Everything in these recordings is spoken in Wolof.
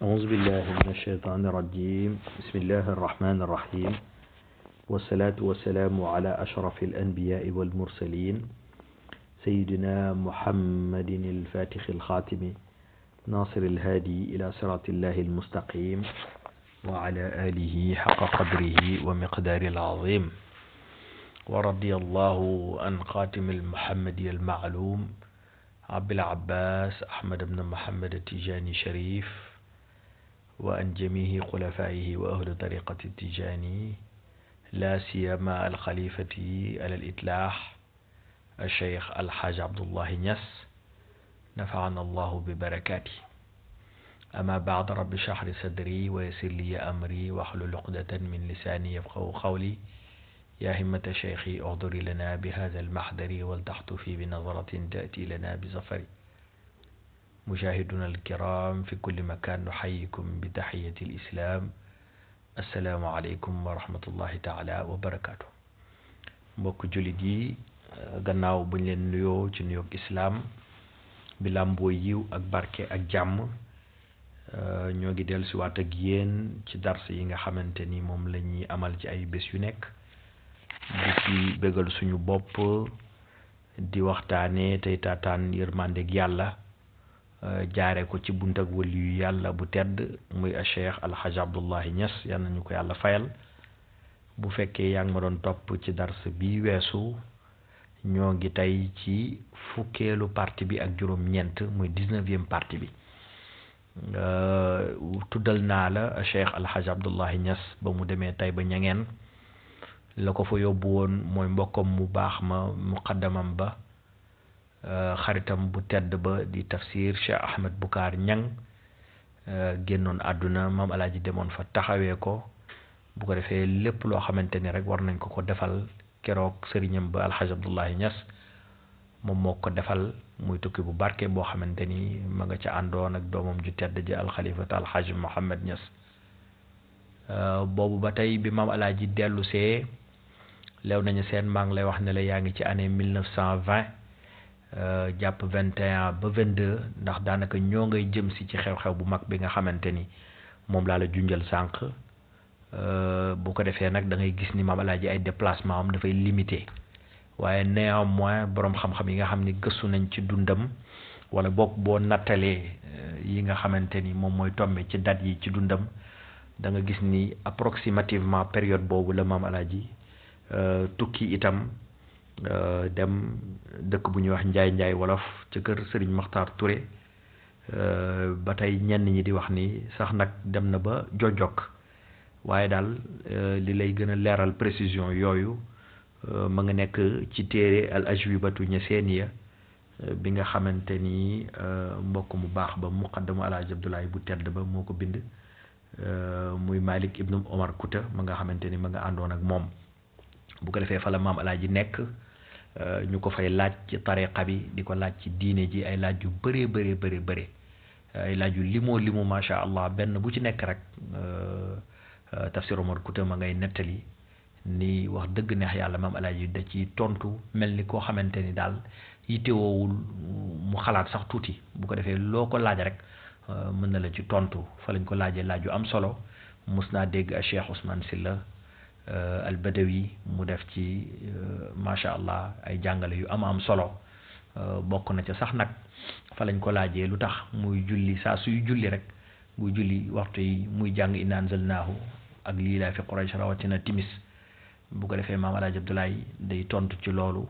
أعوذ بالله من الشيطان الرجيم بسم الله الرحمن الرحيم والصلاة والسلام على أشرف الأنبياء والمرسلين سيدنا محمد الفاتح الخاتم ناصر الهادي إلى صراط الله المستقيم وعلى آله حق قدره ومقدار العظيم ورضي الله عن خاتم المحمدي المعلوم عبد العباس أحمد بن محمد التجاني شريف وأن جميع خلفائه وأهل طريقة التجاني لا سيما الخليفة على الإطلاق الشيخ الحاج عبد الله نياس نفعنا الله ببركاته. أما بعد رب اشرح لي صدري ويسر لي أمري واحلل عقدة من لساني يفقهوا قولي يا همة شيخي اغضري لنا بهذا المحضر ولتحتفي بنظرة تأتي لنا بظفر. مشاهدنا الكرام في كل مكان نحييكم بتحية الإسلام السلام عليكم ورحمة الله تعالى وبركاته. mbokk jullit yi gannaaw buñ leen nuyoo ci nuyoog islam bi làmboo yiw ak barke ak jàmm ñoo ngi dellu siwaat ak yéen ci dars yi nga xamante ni moom la ñuy amal ci ay bés yu nekk di ci bégal suñu bopp di waxtaane tey taataan yërmandeg yàlla jaare ko ci bunt ak wëli yu yàlla bu tedd muy a cheikh alxaj abdullahi Niass yal nañu ko yàlla fayal. bu fekkee yaa ngi ma doon topp ci dars bi weesu ñoo ngi tey ci fukkeelu partie bi ak juróom-ñeent muy 19e partie bi. tuddal naa la cheikh alxaj abdullahi Niass ba mu demee tey ba ñangeen la ko fa yóbbu woon mooy mbokkam mu baax ma muqaddamam ba xaritam bu tedd ba di tafsir Cheikh Ahmed Boucar Niang génnoon àdduna maam alaaji demoon fa taxawee ko bu ko defee lépp loo xamante ni rek war nañ ko defal keroog sëriñam ba alxaj abdullahi Niass moom moo ko defal muy tukki bu barke boo xamante ni ma nga ca àndoon ak doomam ju tedd ji alxalifat alxaj Mohammed Niass. boobu ba tey bi maam alaaji dellu see leew nañu seen maa ngi lay wax ne la yaa ngi ci année 1920 jàpp 21 ba 22 ndax daanaka ñoo ngay jëm si ci xew-xew bu mag bi nga xamante ni moom laa la junjal sànq. bu ko defee nag da ngay gis ni maam alaaji ay déplacement am dafay limité waaye néanmoins borom xam-xam yi nga xam ni gëstu nañ ci dundam wala boog boo nattalee yi nga xamante ni moom mooy tombé ci date yi ci dundam da nga gis ni approximativement période boobu la maam alaaji tukki itam dem dëkk bu ñuy wax njaay wolof ca kër Serigne Makhtar Touré ba tey ñenn ñi di wax ni sax nag dem na ba jojjok waaye daal li lay gën a leeral précision yooyu ma nga nekk ci téere al ajwibatu ñaseeniya bi nga xamante ni mbokk mu baax ba muqaddamu alaaji Abdoulaye bu tedd ba moo ko bind muy Malik ibnu Omar Kouta ma nga xamante ni ma nga àndoon ak moom. bu ko defee fa la maam alaaji nekk ñu ko fay laaj ci tariqa bi di ko laaj ci diine ji ay laaj yu bëree ay laaj yu limoo macha allah benn bu ci nekk rek tafsir Omar Kouta ma ngay nettali ni wax dëgg neex yàlla maam alaaji da ci tontu mel ni koo xamante ni daal yittewoowul mu xalaat sax tuuti bu ko defee loo ko laaj rek mën na la ci tontu fa lañ ko laajee laaj yu am solo mus naa dégg a Cheikh Ousmane Sylla al Badawi mu def ci macha allah ay jàngale yu am solo bokk na ca sax nag fa lañ ko laajee lu tax muy julli saa suy julli rek muy julli waxtu yi muy jàng inna anzalnaahu ak lii laa fi Quraysh rawatina timis. bu ko defee maam alaaji Abdoulaye day tontu ci loolu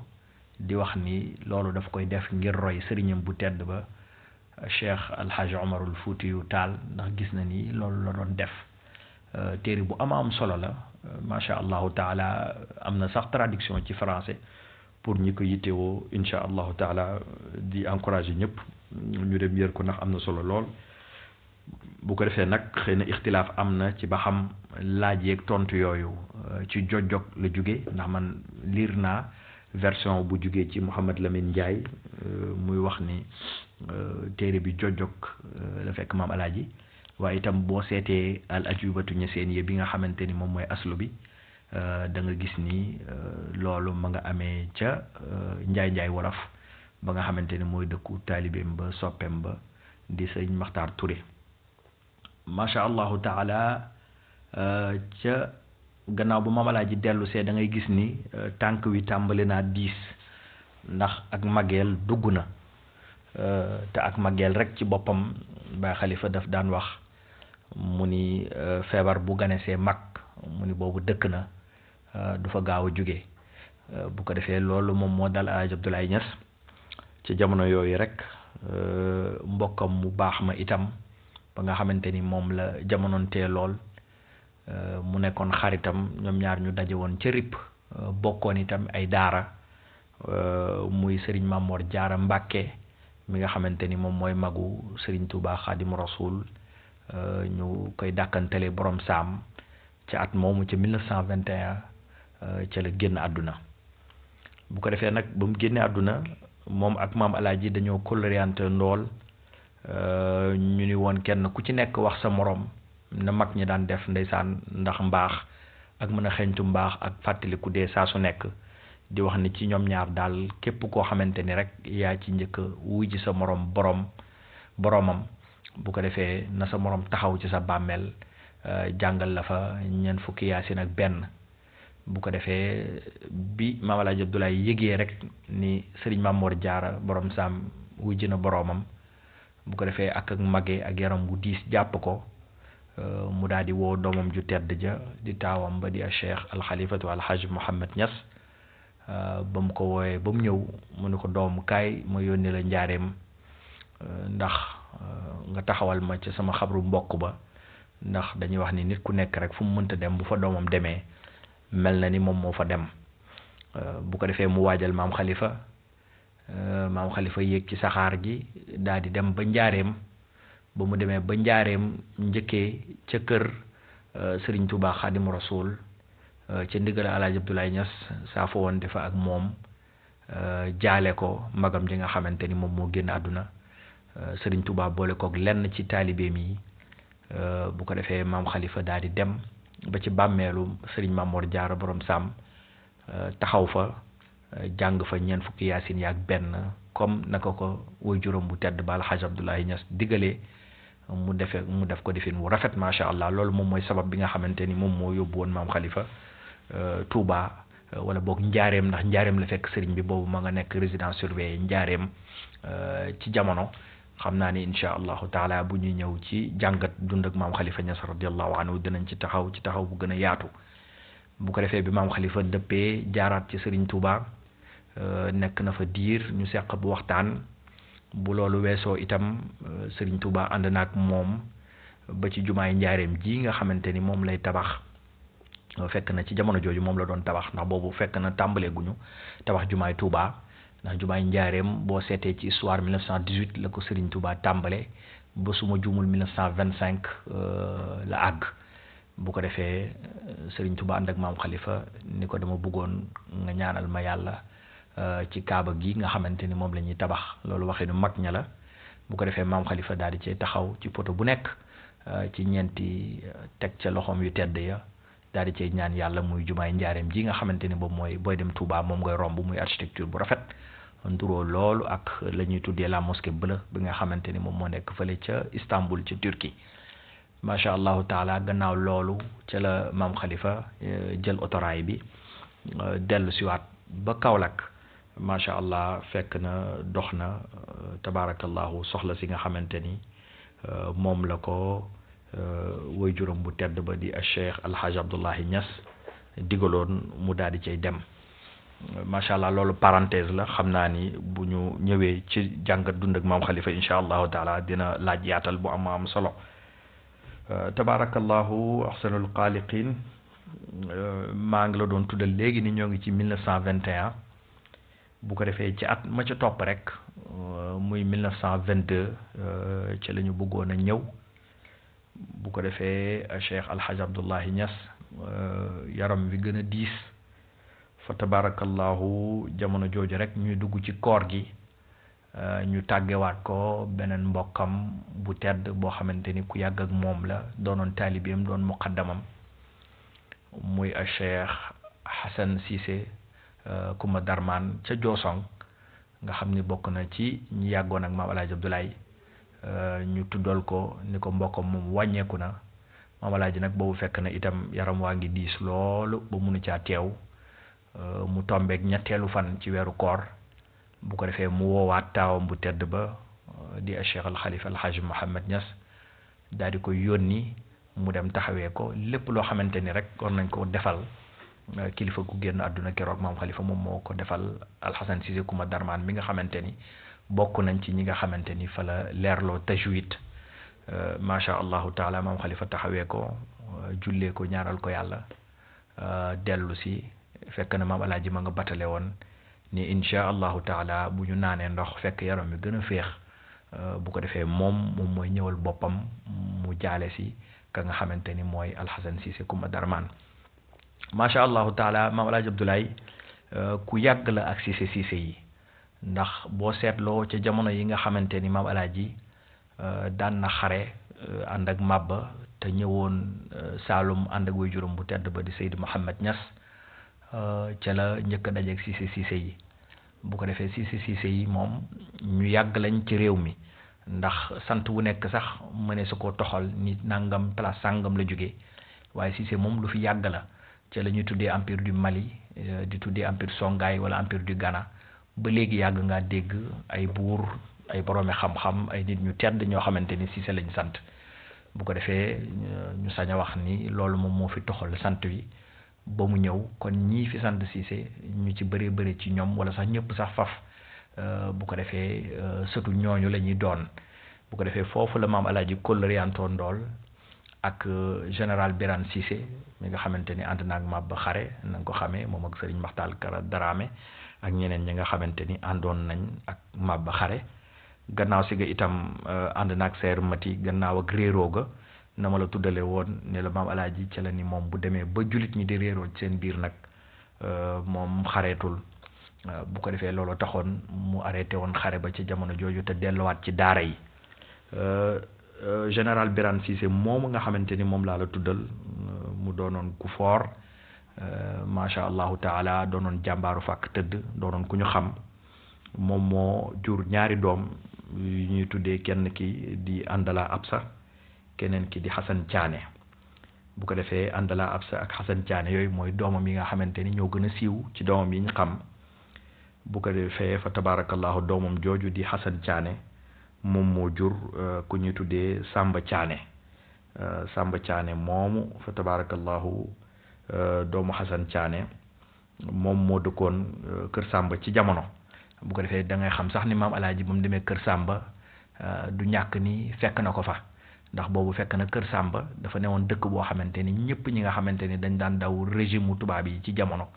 di wax ni loolu daf koy def ngir roy sëriñam bu tedd ba Cheikh Alhaji Omarul Fuutiyu Taal ndax gis na ni loolu la doon def. téere bu am solo la macha allahu taala am na sax traduction ci français pour ñi ko yittewoo incha allahu taala di encourager ñëpp ñu dem yër ko ndax am na solo lool. bu ko defee nag xëy na ixtilaaf am na ci ba xam laaj yeeg tontu yooyu ci jojjog la jóge ndax man liir naa version bu jógee ci Mouhamed Lamine Ndiaye muy wax ni téere bi jojjog la fekk maam alaaji waaye itam boo seetee al ajubatu ñaseeniya bi nga xamante ni moom mooy aslu bi da nga gis ni loolu ma nga amee ca njaay wolof ba nga xamante ni mooy dëkku taalibeem ba soppeem ba di sëñ Makhtar Touré. macha allahu taala ca gannaaw bu Maam Alaaji dellu see da ngay gis ni tànk wi tàmbali naa diis ndax ak mageel dugg na te ak mageel rek ci boppam Baay Xalifa daf daan wax mu ni feebar bu ganesee mag mu ni boobu dëkk na du fa gaaw a jóge bu ko defee loolu moom moo dal Alaaji Abdoulaye Niass ci jamono yooyu rek mbokkam mu baax ma itam ba nga xamante ni moom la jamonoontee lool mu nekkoon xaritam ñoom ñaar ñu daje woon ca RIP bokkoon itam ay daara muy Serigne Mamor Jaara Mbàkke mi nga xamante ni moom mooy magu Serigne Touba Xaadimu Rasuul ñu koy dàkkantale borom saam ca at moomu ca 1921 ca la génn àdduna bu ko defee nag ba mu génnee àdduna moom ak Maam Alaaji dañoo kóllëreante ndool ñu ni woon kenn ku ci nekk wax sa morom na mag ñi daan def ndeysaan ndax mbaax ak mën a xeeñtu mbaax ak fàttaliku dee saa su nekk di wax ni ci ñoom ñaar daal képp koo xamante ni rek yaa ci njëkk wuy ji sa morom boromam bu ko defee na sa morom taxaw ci sa bàmmeel jàngal la fa ñeent fukki yaasin ak benn bu ko defee bi Maam Alaaji Abdoulaye yëgee rek ni Sëriñ Mamor Jaara borom saam wuy ji na boromam bu ko defee ak magee ak yaram bu diis jàpp ko mu daal di woo doomam ju tedd ja di taawam ba di a cheikh alxalifatu alhaj Mouhamed Niass ba mu ko wooyee ba mu ñëw mu ne ko doom kaay ma yónni la njaareem ndax nga taxawal ma ca sama xabru mbokk ba ndax dañuy wax ni nit ku nekk rek fu mu mënta dem bu fa doomam demee mel na ni moom moo fa dem bu ko defee mu waajal maam xalifa yéeg ci saxaar gi daal di dem ba njaareem ba mu demee ba njaareem njëkkee ca kër Serigne Touba Xaadimu Rasuul ca ndigal Alaaji Abdoulaye Niass saa fa woon defa ak moom jaale ko magam ji nga xamante ni moom moo génn àdduna Serigne Touba boole koog lenn ci taalibeem yi bu ko defee maam xalifa daal di dem ba ci bàmmeelu Serigne Mamor Jaara borom Saam taxaw fa jàng fa ñeent fukki yaasin yaak benn comme naka ko woy juróom bu tedd ba Alxaaj Abdoulaye Niass diggalee mu def ko defin wu rafet macha allah loolu moom mooy sabab bi nga xamante ni moom moo yóbbu woon maam xalifa Touba wala boog njaareem ndax njaareem la fekk sëriñ bi boobu ma nga nekk résidence surveillée njaareem ci jamono xam naa ni incha allahu taala bu ñuy ñëw ci jàngat dund ak maam xalifa Niass radiallahu anhu dinañ ci taxaw bu gën a yaatu bu ko defee bi maam xalifa dëppee jaaraat ci sëriñ Touba nekk na fa diir ñu seq bu waxtaan bu loolu weesoo itam Serigne Touba ànd na ak moom ba ci jumaay njaareem ji nga xamante ni moom lay tabax fekk na ci jamono jooju moom la doon tabax ndax boobu fekk na tàmbalee guñu tabax jumaay Touba ndax jumaay njaareem boo seetee ci histoire 1918 la ko Serigne Touba tàmbale ba suma jumul 1925 la àgg bu ko defee Serigne Touba ànd ak maam Khalifa ni ko dama bëggoon nga ñaanal ma yàlla ci kaaba gi nga xamante ni moom la ñuy tabax loolu waxee nu mag ña la bu ko defee maam xalifa daal di cay taxaw ci poto bu nekk ci ñeenti teg ca loxoom yu tedd ya daal di cay ñaan yàlla muy jumaay njaareem ji nga xamante ni boobu mooy booy dem Touba moom ngay romb muy architecture bu rafet nduroo loolu ak la ñuy tuddee la mosquée bleue bi nga xamante ni moom moo nekk fële ca Istanbul ca Turquie macha allahu taala gannaaw loolu ca la maam xalifa jël autorail bi dellu siwaat ba Kaolack macha allah fekk na dox na tabaarakallahu soxla si nga xamante ni moom la ko woy juróom bu tedd ba di Cheikh Alhaji Abdoulaye Niass digaloon mu daal di cay dem macha allah loolu parenthèse la xam naa ni bu ñu ñëwee ci jàngat dund ak maam Khalifa incha allahu taala dina laaj yaatal bu am solo tabaarakallahu ahsanul xaaliqin maa ngi la doon tuddal léegi ni ñoo ngi ci 1921. bu ko defee ci at ma ca topp rek muy 1922 ci la ñu bëggoon a ñëw bu ko defee Cheikh Alhaji Abdoulaye Niass yaram wi gën a diis fa tabarakallahu jamono jooju rek ñuy dugg ci koor gi ñu tàggewaat ko beneen mbokkam bu tedd boo xamante ni ku yàgg ak moom la doonoon taalibeem doon muqaddamam muy Cheikh Hassan Cissé Kuma Darman ca Joosong nga xam ni bokk na ci ñi yàggoon ak maam Alaaji Abdoulaye ñu tuddal ko ni ko mbokkam moom wàññeeku na. Maam Alaaji nag boobu fekk na itam yaram waa ngi diis loolu ba munu caa teew mu tombeek ñetteelu fan ci weeru koor bu ko defee mu woowaat taawam bu tedd ba di Cheikh al Khalifa al Hajj Mouhamed Niass daal di koy yónni mu dem taxawee ko lépp loo xamante ni rek war nañ ko defal kilifa gu génn àdduna keroog maam Khalifa moom moo ko defal Alxasan Cissé Coumba Darman mi nga xamante ni bokk nañ ci ñi nga xamante ni fa la leerloo tajwid macha allahu taala maam Khalifa taxawee ko jullee ko ñaaral ko yàlla dellu si fekk na maam Alaaji ma nga batale woon ni insha allahu taala bu ñu naanee ndox fekk yaram mi gën a féex bu ko defee moom mooy ñëwal boppam mu jaale si ka nga xamante ni mooy Alxasan Cissé Coumba Darman macha allahu taala maam Alaaji Abdoulaye ku yàgg la ak Cissé Cissé yi ndax boo seetloo ca jamono yi nga xamante ni maam Alaaji daan na xare ànd ak Mabba te ñëwoon Saalum ànd ak waajuram bu tedd ba di Seydi Mouhamed Niass ca la njëkk a dajeeg Cissé Cissé yi bu ko defee Cissé Cissé yi moom ñu yàgg lañ ci réew mi ndax sant wu nekk sax mëne su ko toxal ni nangam place sàngam la jógee waaye Cissé moom lu fi yàgg la ca la ñuy tuddee empire du Mali di tuddee empire Songhai wala empire du Ghana ba léegi yàgg ngaa dégg ay buur ay boroomi xam-xam ay nit ñu tedd ñoo xamante ni Cissé lañ sant bu ko defee ñu sañ a wax ni loolu moom moo fi toxal sant wi ba mu ñëw kon ñii fi sant Cissé ñu ci bëree bëri ci ñoom wala sax ñëpp sax faf bu ko defee sëtu ñooñu la ñuy doon bu ko defee foofu la maam Alaaji kóllëreyantoon ndool ak général Birane Cissé mi nga xamante ni ànd naag Maba xare na nga ko xamee moom ak Serigne Makhtar Kara Dramé ak ñeneen ñi nga xamante ni àndoon nañ ak Maba xare gannaaw si ga itam ànd naag Seer Mati gannaaw ak réeroo ga na ma la tuddale woon ne la maam Alaaji ca la ni moom bu demee ba jullit ñi di réeroo ci seen biir nag moom xareetul bu ko defee loolu taxoon mu arrêté woon xare ba ci jamono jooju te delluwaat ci daara yi général Birane Cissé moomu nga xamante ni moom laa la tuddal mu doonoon ku foor macha allahu taala doonoon jàmbaaru fàkk tëdd doonoon ku ñu xam moom moo jur ñaari doom yu ñuy tuddee kenn ki di Andala Absa keneen ki di Xasan Caane bu ko defee Andala Absa ak Xasan Caane yooyu mooy doomam yi nga xamante ni ñoo gën a siiw ci doomam yi ñu xam bu ko defee fa tabarakallahu doomam jooju di Xasan Caane moom moo jur ku ñuy tuddee Samba Caane Samba Caane moomu fa tabarakallahu doomu Xasan Caane moom moo dëkkoon kër Samba ci jamono bu ko defee da ngay xam sax ni maam Alaaji ba mu demee kër Samba du ñàkk ni fekk na ko fa ndax boobu fekk na kër Samba dafa newoon dëkk boo xamante ni ñëpp ñi nga xamante ni dañ daan daw régime tubaab yi ci jamono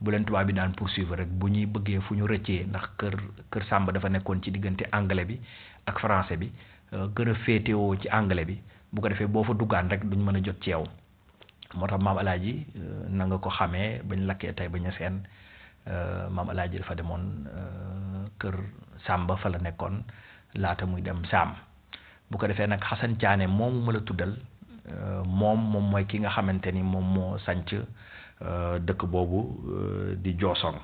bu leen tubaab yi daan poursuivre rek bu ñuy bëggee fu ñu rëccee ndax kër Samba dafa nekkoon ci diggante anglais bi ak français bi gën a féetewoo ci anglais bi bu ko defee boo fa duggaan rek duñ mën a jot ci yow moo tax maam Alaaji na nga ko xamee bañ lakkee tey bañ a seen maam Alaaji dafa demoon kër Samba fa la nekkoon laata muy dem Saam bu ko defee nag Xasan Caane moomu ma la tuddal moom mooy ki nga xamante ni moom moo sanc dëkk boobu di Joosong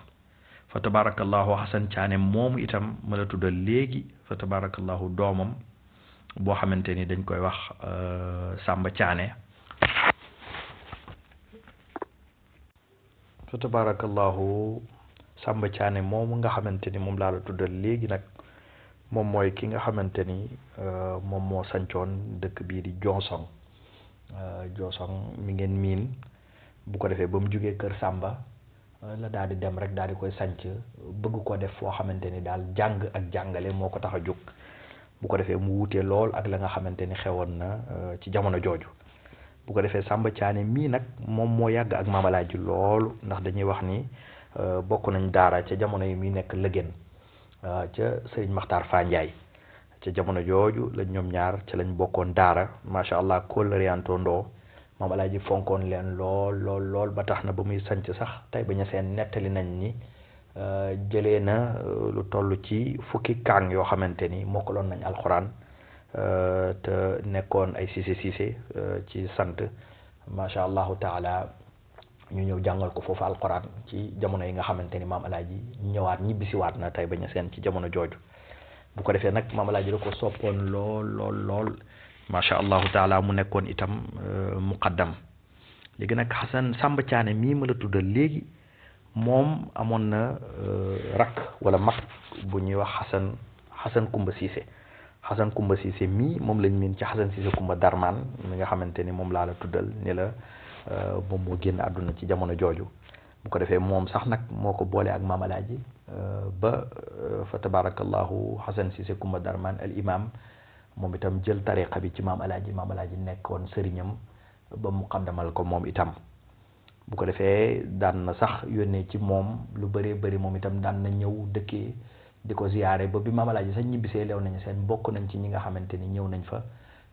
fa tabarakallahu Xasan Caane moomu itam ma la tuddal léegi fa tabarakallahu doomam boo xamante ni dañ koy wax Samba Caane fa tabarakallahu Samba Caane moomu nga xamante ni moom laa la tuddal léegi nag moom mooy ki nga xamante ni moom moo sancoon dëkk bii di Joosong Joosong mi ngeen miin bu ko defee ba mu jógee kër Samba la daal di dem rek daal di koy sanc bëgg ko def foo xamante ni daal jàng ak jàngale moo ko tax a jóg bu ko defee mu wutee lool ak la nga xamante ni xewoon na ci jamono jooju bu ko defee Samba Caane mii nag moom moo yàgg ak Maam Alaaji loolu ndax dañuy wax ni bokk nañ daara ca jamono yi muy nekk lëgën ca sëriñ Maxtaar Faa Njaay ca jamono jooju lañ ñoom ñaar ca lañ bokkoon daara macha allah kóllëreantoo ndoo Maam Alaaji fonkoon leen lool ba tax na ba muy sanc sax tey ba ñu seen nettali nañ ni jëlee na lu toll ci fukki kaang yoo xamante ni mokkaloon nañ alxuraan te nekkoon ay Cissé ci sant macha allahu taala ñu ñëw jàngal ko foofu alxuraan ci jamono yi nga xamante ni Maam Alaaji ñëwaat ñibbisiwaat na tey ba ñu seen ci jamono jooju bu ko defee nag maam Alaaji da ko soppoon lool lool lool macha allahu taala mu nekkoon itam muqaddam. léegi nag Xasan Samba Thiané mii ma la tuddal léegi moom amoon na rakk wala mag bu ñuy wax Xasan Kumba Cissé. Xasan Kumba Cissé mii moom lañ miin ci Xasan Cissé Kumba Darman mi nga xamante ni moom laa la tuddal ni la moom moo génn àdduna ci jamono jooju. bu ko defee moom sax nag moo ko boole ak maam Alaaji ba fa tabarakallahu Xasan Cissé Kumba Darman al imam moom itam jël tariqa bi ci maam Alaaji nekkoon sëriñam ba mu xaddamal ko moom itam. bu ko defee daan na sax yónnee ci moom lu bëree bëri moom itam daan na ñëw dëkkee di ko ziyaare ba bi maam Alaaji sax ñibbisee lew nañu seen bokk nañ ci ñi nga xamante ni ñëw nañ fa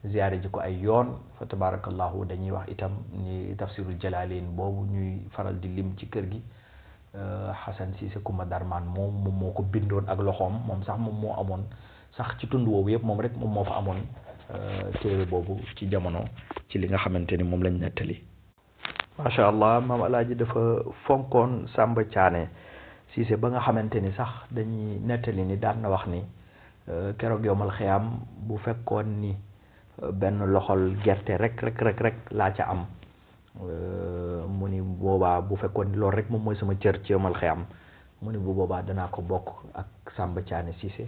ziyaare ji ko ay yoon fa tabarakallahu dañuy wax itam ni tafsirul jalalain boobu ñuy faral di lim ci kër gi Xasan Cissé Kumba Darman moom moo ko bindoon ak loxoom moom sax moom moo amoon sax ci tund woowu yëpp moom rek moom moo fa amoon téere boobu ci jamono ci li nga xamante ni moom lañ nettali. macha allah maam Alaaji dafa fonkoon Samba Thiané Cissé ba nga xamante ni sax dañuy nettali ni daan na wax ni keroog yowmal xiyaam bu fekkoon ni benn loxol gerte rek laa ca am mu ni boobaa bu fekkoon ni loolu rek moom mooy sama cër ci yowmal xiyaam mu ni bu boobaa danaa ko bokk ak Samba Thiané Cissé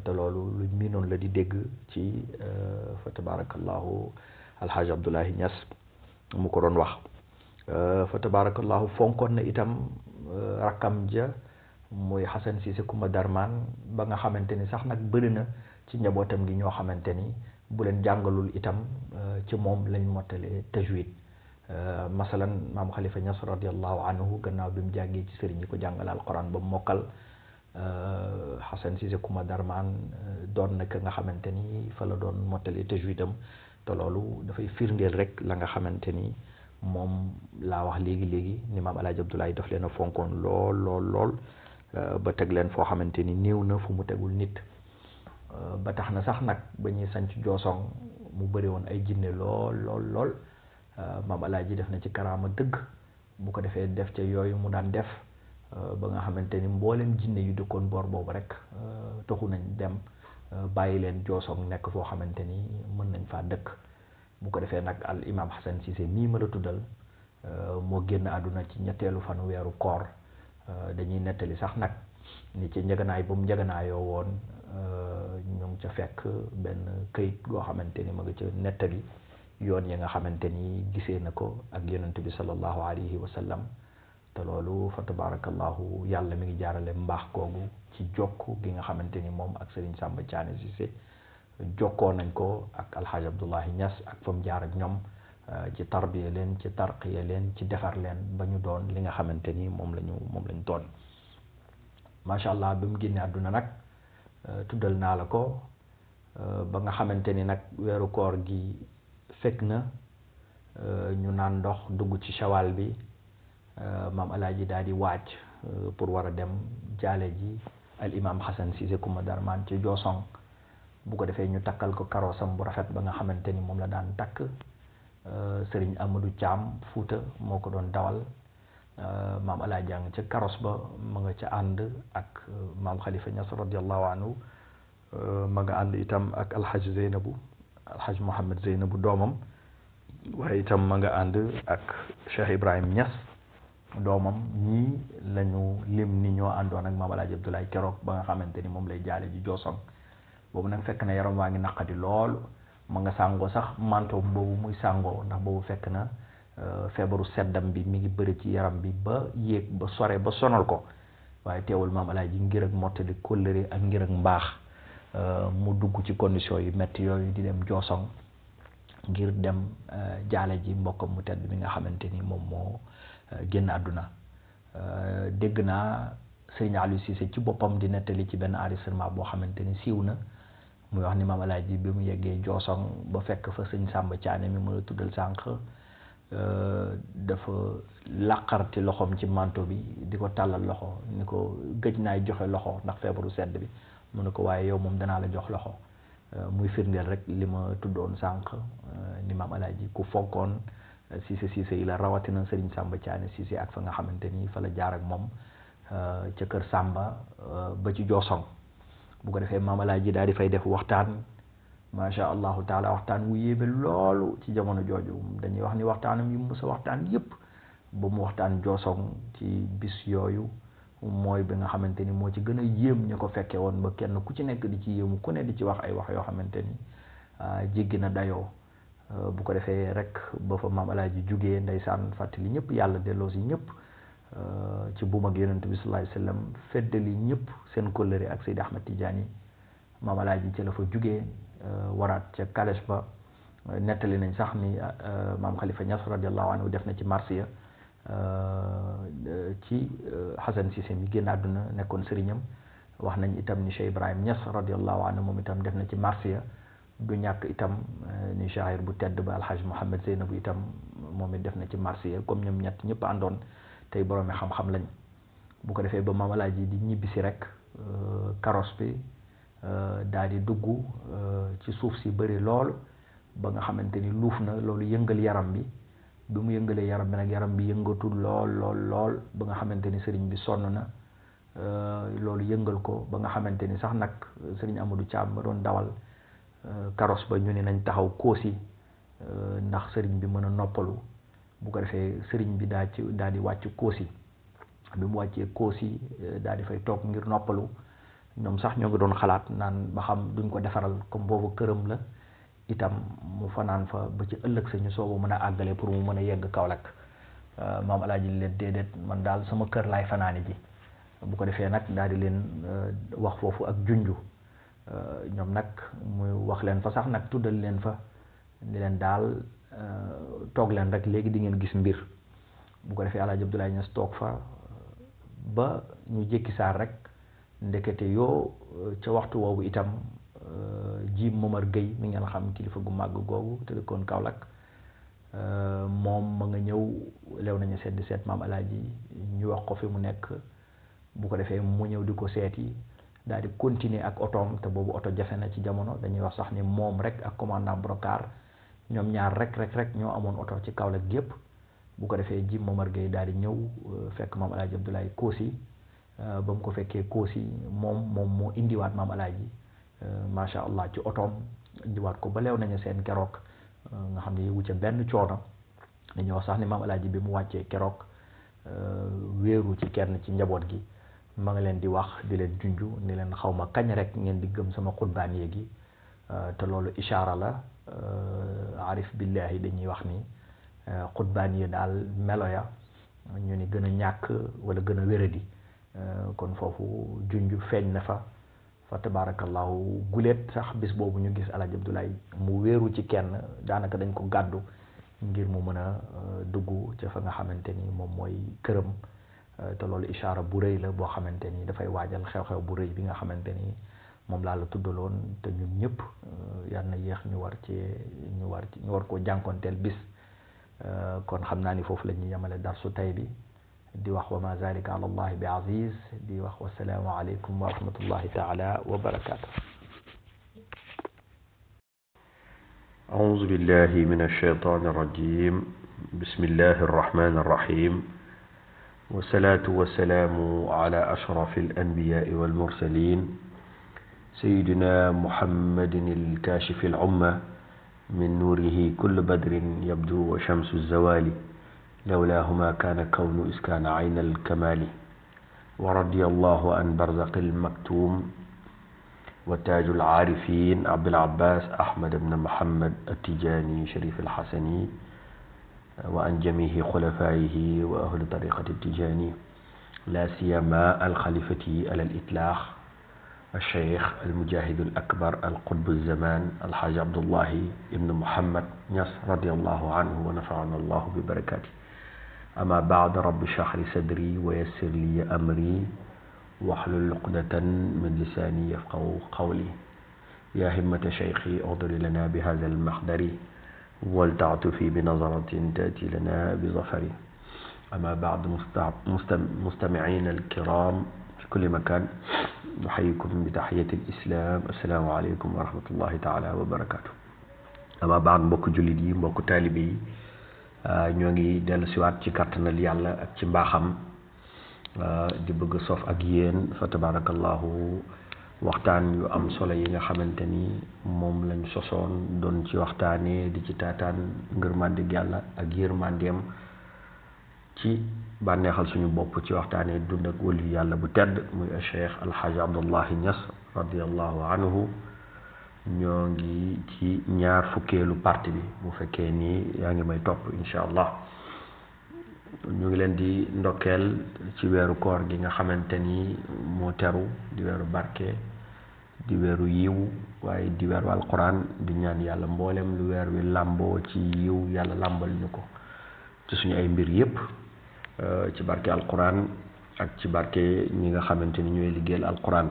te loolu luñ miinoon la di dégg ci fa tabarakallahu alhaji Abdoulahi Niass mu ko doon wax fa tabarakallahu fonkoon na itam rakkam ja muy Xasan Cissé Kumba Darman ba nga xamante ni sax nag bëri na ci njabootam gi ñoo xamante ni bu leen jàngalul itam ci moom lañ mottale tajwid masalan maam Khalifa Niass radiallahu anhu gannaaw bi mu jàngee ci sëriñ yi ko jàngal alquran ba mu mokkal Xasan Cissé Kumba Darman doon na ka nga xamante ni fa la doon mottale tajwidam te loolu dafay firndeel rek la nga xamante ni moom laa wax léegi ni maam Alaaji Abdoulaye daf leen a fonkoon lool ba teg leen foo xamante ni néew na fu mu tegul nit ba tax na sax nag ba ñuy sanc Joosong mu bëri woon ay jinne lool maam Alaaji def na ci karaama dëgg bu ko defee def ca yooyu mu daan def ba nga xamante ni mboolem jinne yu dëkkoon boor boobu rek taxu nañ dem bàyyi leen Joosong nekk foo xamante ni mën nañ faa dëkk. bu ko defee nag al imam Xasan Cissé mii ma la tuddal moo génn àdduna ci ñetteelu fanu weeru koor dañuy nettali sax nag ni ci njëganaay ba mu njëganaayoo woon ñu ngi ca fekk benn këyit goo xamante ni ma nga ca nettali yoon ya nga xamante ni gisee na ko ak yonent bi sallallahu alayhi wa sallam te loolu fa tabarakallahu yàlla mi ngi jaarale mbaax googu ci jokk gi nga xamante ni moom ak Serigne Samba Thiané Cissé jokkoo nañ ko ak alxaaj Abdullahi Niass ak fa mu jaar ak ñoom ci tarbiya leen ci tarqiya leen ci defar leen ba ñu doon li nga xamante ni moom lañ doon macha allah bi mu génnee àdduna nag tuddal naa la ko ba nga xamante ni nag weeru koor gi fekk na ñu naan ndox dugg ci shawal bi maam Alaaji daal di waaj pour war a dem jaale ji al imam Xasan Cissé Kumba Darman ci Joosong bu ko defee ñu takkal ko karoosam bu rafet ba nga xamante ni moom la daan takk sëriñ Amadou Thiam Fuuta moo ko doon dawal maam Alaaji jàng ca karoos ba ma nga ca ànd ak maam Khalifa Niass radiallahu anhu ma nga ànd itam ak alhaj Mouhamed Zeynabu doomam waaye itam ma nga ànd ak Cheikh Ibrahim Niass doomam ñii lañu lim ni ñoo àndoon ak maam Alaaji Abdoulaye keroog ba nga xamante ni moom lay jaale ji Joosong boobu nag fekk na yaram waa ngi naqadi lool ma nga sàngoo sax manto boobu muy sàngoo ndax boobu fekk na feebaru seddam bi mi ngi bëri ci yaram bi ba yéeg ba sore ba sonal ko waaye teewul maam Alaaji ngir ak mottali kóllëre ak ngir ak mbaax mu dugg ci condition yu metti yooyu di dem Joosong ngir dem jaale ji mbokkam mu tedd mi nga xamante ni moom moo génn àdduna dégg naa Sëriñ Aliou Cissé ci boppam di nettali ci benn enregistrement boo xamante ni siiw na muy wax ni maam Alaaji bi mu yeggee Joosong ba fekk fa sëñ Samba Thiané mi mën a tuddal sànq dafa làqarti loxoom ci manto bi di ko tàllal loxo ni ko gëj naay joxe loxo ndax feebaru sedd bi mu ne ko waaye yow moom danaa la jox loxo muy firndeel rek li ma tuddoon sànq ni maam Alaaji ku fonkoon Cissé yi la rawatina Sëriñ Samba Thiané Cissé ak fa nga xamante ni fa la jaar ak moom ca kër Samba ba ci Joosong bu ko defee Maam Alaaji daal di fay def waxtaan macha allahu taala waxtaan wu yéeme loolu ci jamono jooju dañuy wax ni waxtaanam yu mës a waxtaan yépp ba mu waxtaan Joosong ci bis yooyu mooy bi nga xamante ni moo ci gën a yéem ñu ko fekke woon ba kenn ku ci nekk di ci yéemu ku ne di ci wax ay wax yoo xamante ni jéggi na dayoo bu ko defee rek ba fa Maam Alaaji jugee ndeysaan fàttali ñëpp yàlla delloo si ñëpp ci buum ak Yonent bi sallallahu alayhi wasallam feddali ñëpp seen kóllëre ak Seydi Ahmad Tidiane Maam Alaaji ci la fa jugee waraat ca Kalees ba nettali nañ sax ni maam Khalifa Niass radiallahu anhu def na ci marsiya ci Hasan Cissé mi génn àdduna nekkoon sëriñam wax nañ itam ni Cheikh Ibrahim Niass radiallahu anhu moom itam def na ci marsiya du ñàkk itam ni shaahir bu tedd ba alhaj Mouhamed Zeynabu itam moom it def na ci marsiya comme ñoom ñett ñëpp àndoon tey boroomi xam-xam lañ bu ko defee ba Maam Alaaji di ñibbisi rek karos bi daal di dugg ci suuf si bëri lool ba nga xamante ni luuf na loolu yëngal yaram bi mu yëngalee yaram bi nag yaram bi yëngatul lool ba nga xamante ni sëriñ bi sonn na loolu yëngal ko ba nga xamante ni sax nag sëriñ Amadou Thiam ba doon dawal karos ba ñu ne nañ taxaw koosi ndax sëriñ bi mën a noppalu bu ko defee sëriñ bi daal di wàcc koosi bi mu wàccee koosi daal di fay toog ngir noppalu ñoom sax ñoo ngi doon xalaat naan ba xam duñ ko defaral comme boobu këram la itam mu fanaan fa ba ci ëllëg sañu soobu mën a àggale pour mu mën a yegg Kaolack Maam Alaaji leen déedéet man daal sama kër laay fanaani ji bu ko defee nag daal di leen wax foofu ak junju ñoom nag muy wax leen fa sax nag tuddal leen fa ni leen daal toog leen rek léegi di ngeen gis mbir bu ko defee Alaaji Abdoulaye Niass toog fa ba ñu jékki saar rek ndekete yoo ca waxtu woowu itam Jiib Momar Gueye mi ngeen xam kilifa gu màgg googu te dëkkoon Kaolack moom ma nga ñëw lew nañu seet di seet Maam Alaaji ñu wax ko fi mu nekk bu ko defee mu ñëw di ko seeti daal di continuer ak otoom te boobu oto jafe na ci jamono dañuy wax sax ni moom rek ak commandant Brocard ñoom ñaar rek ñoo amoon oto ci Kaolack gépp bu ko defee Jiib Momar Gueye daal di ñëw fekk Maam Alaaji Abdoulaye Koosi ba mu ko fekkee Koosi moom moo indiwaat Maam Alaaji macha allah ci otoom indiwaat ko ba leew nañu seen keroog nga xam ne yëgu ca benn coono dañuy wax sax ni Maam Alaaji bi mu wàccee keroog wéeru ci kenn ci njaboot gi ma nga leen di wax di leen junju ni leen xaw ma kañ rek ngeen di gëm sama xutbaaniye gi te loolu ishaara la arif billahi dañuy wax ni xutbaaniye daal melo ya ñu ni gën a ñàkk wala gën a wéradi kon foofu junju feeñ na fa tabarakallahu guléet sax bis boobu ñu gis Alaaji Abdoulaye mu wéeru ci kenn daanaka dañ ko gàddu ngir mu mën a dugg ca fa nga xamante ni moom mooy këram te loolu ishaara bu rëy la boo xamante ni dafay waajal xew-xew bu rëy bi nga xamante ni moom laa la tuddaloon te ñun ñëpp yal na yéex ñu war koo jànkonteel bis kon xam naa ni foofu la ñuy yemale darsu tay bi di wax wa ma zalika ala allahi bi aziz di wax wasalaamu aleykum wa rahmatullahi taala wa barakatuh أعوذ بالله من الشيطان الرجيم بسم الله الرحمن الرحيم والصلاة والسلام على أشرف الأنبياء والمرسلين سيدنا محمد الكاشف العمة من نوره كل بدر يبدو وشمس الزوال لولاه ما كان كون إسكان عين الكمال ورضي الله عن برزق المكتوم وتاج العارفين عبد العباس أحمد بن محمد التجاني شريف الحسني وعن جميع خلفائه وأهل طريقة التجاني لا سيما الخليفة على الإطلاق الشيخ المجاهد الأكبر القطب الزمان الحاج عبد الله بن محمد نصر رضي الله عنه ونفعنا الله ببركاته أما بعد رب اشرح لي صدري ويسر لي أمري واحلل عقدة من لساني يفقهوا قولي يا همة شيخي اغفر لنا بهذا المحضر ولتعطفي بنظرة تأتي لنا بظفر أما بعد مستمعين الكرام في كل مكان نحييكم بتحية الإسلام السلام عليكم ورحمة الله تعالى وبركاته أما بعد mbokk jullit yi mbokk taalibe yi ñoo ngi dellu siwaat ci kàttanal yàlla ak ci mbaaxam di bëgg sof ak yéen fa tabarakallahu waxtaan yu am solo yi nga xamante ni moom lañ sosoon doon ci waxtaanee di ci taataan ngërmande yàlla ak yërmandeem ci bànneexal suñu bopp ci waxtaanee dund ak wëli yàlla bu tedd muy Cheikh Alxaaji Abdullahi Niass radiallahu anhu. ñoo ngi ci ñaar fukkeelu partie bi bu fekkee nii yaa ngi may topp incha allah. ñu ngi leen di ndokkeel ci weeru koor gi nga xamante ni moo teru di weeru barke di weeru yiw waaye di weeru alquran di ñaan yàlla mboolem lu weer wi làmboo ci yiw yàlla làmbal ñu ko ci suñu ay mbir yépp ci barke alquran ak ci barke ñi nga xamante ni ñooy liggéeyal alquran.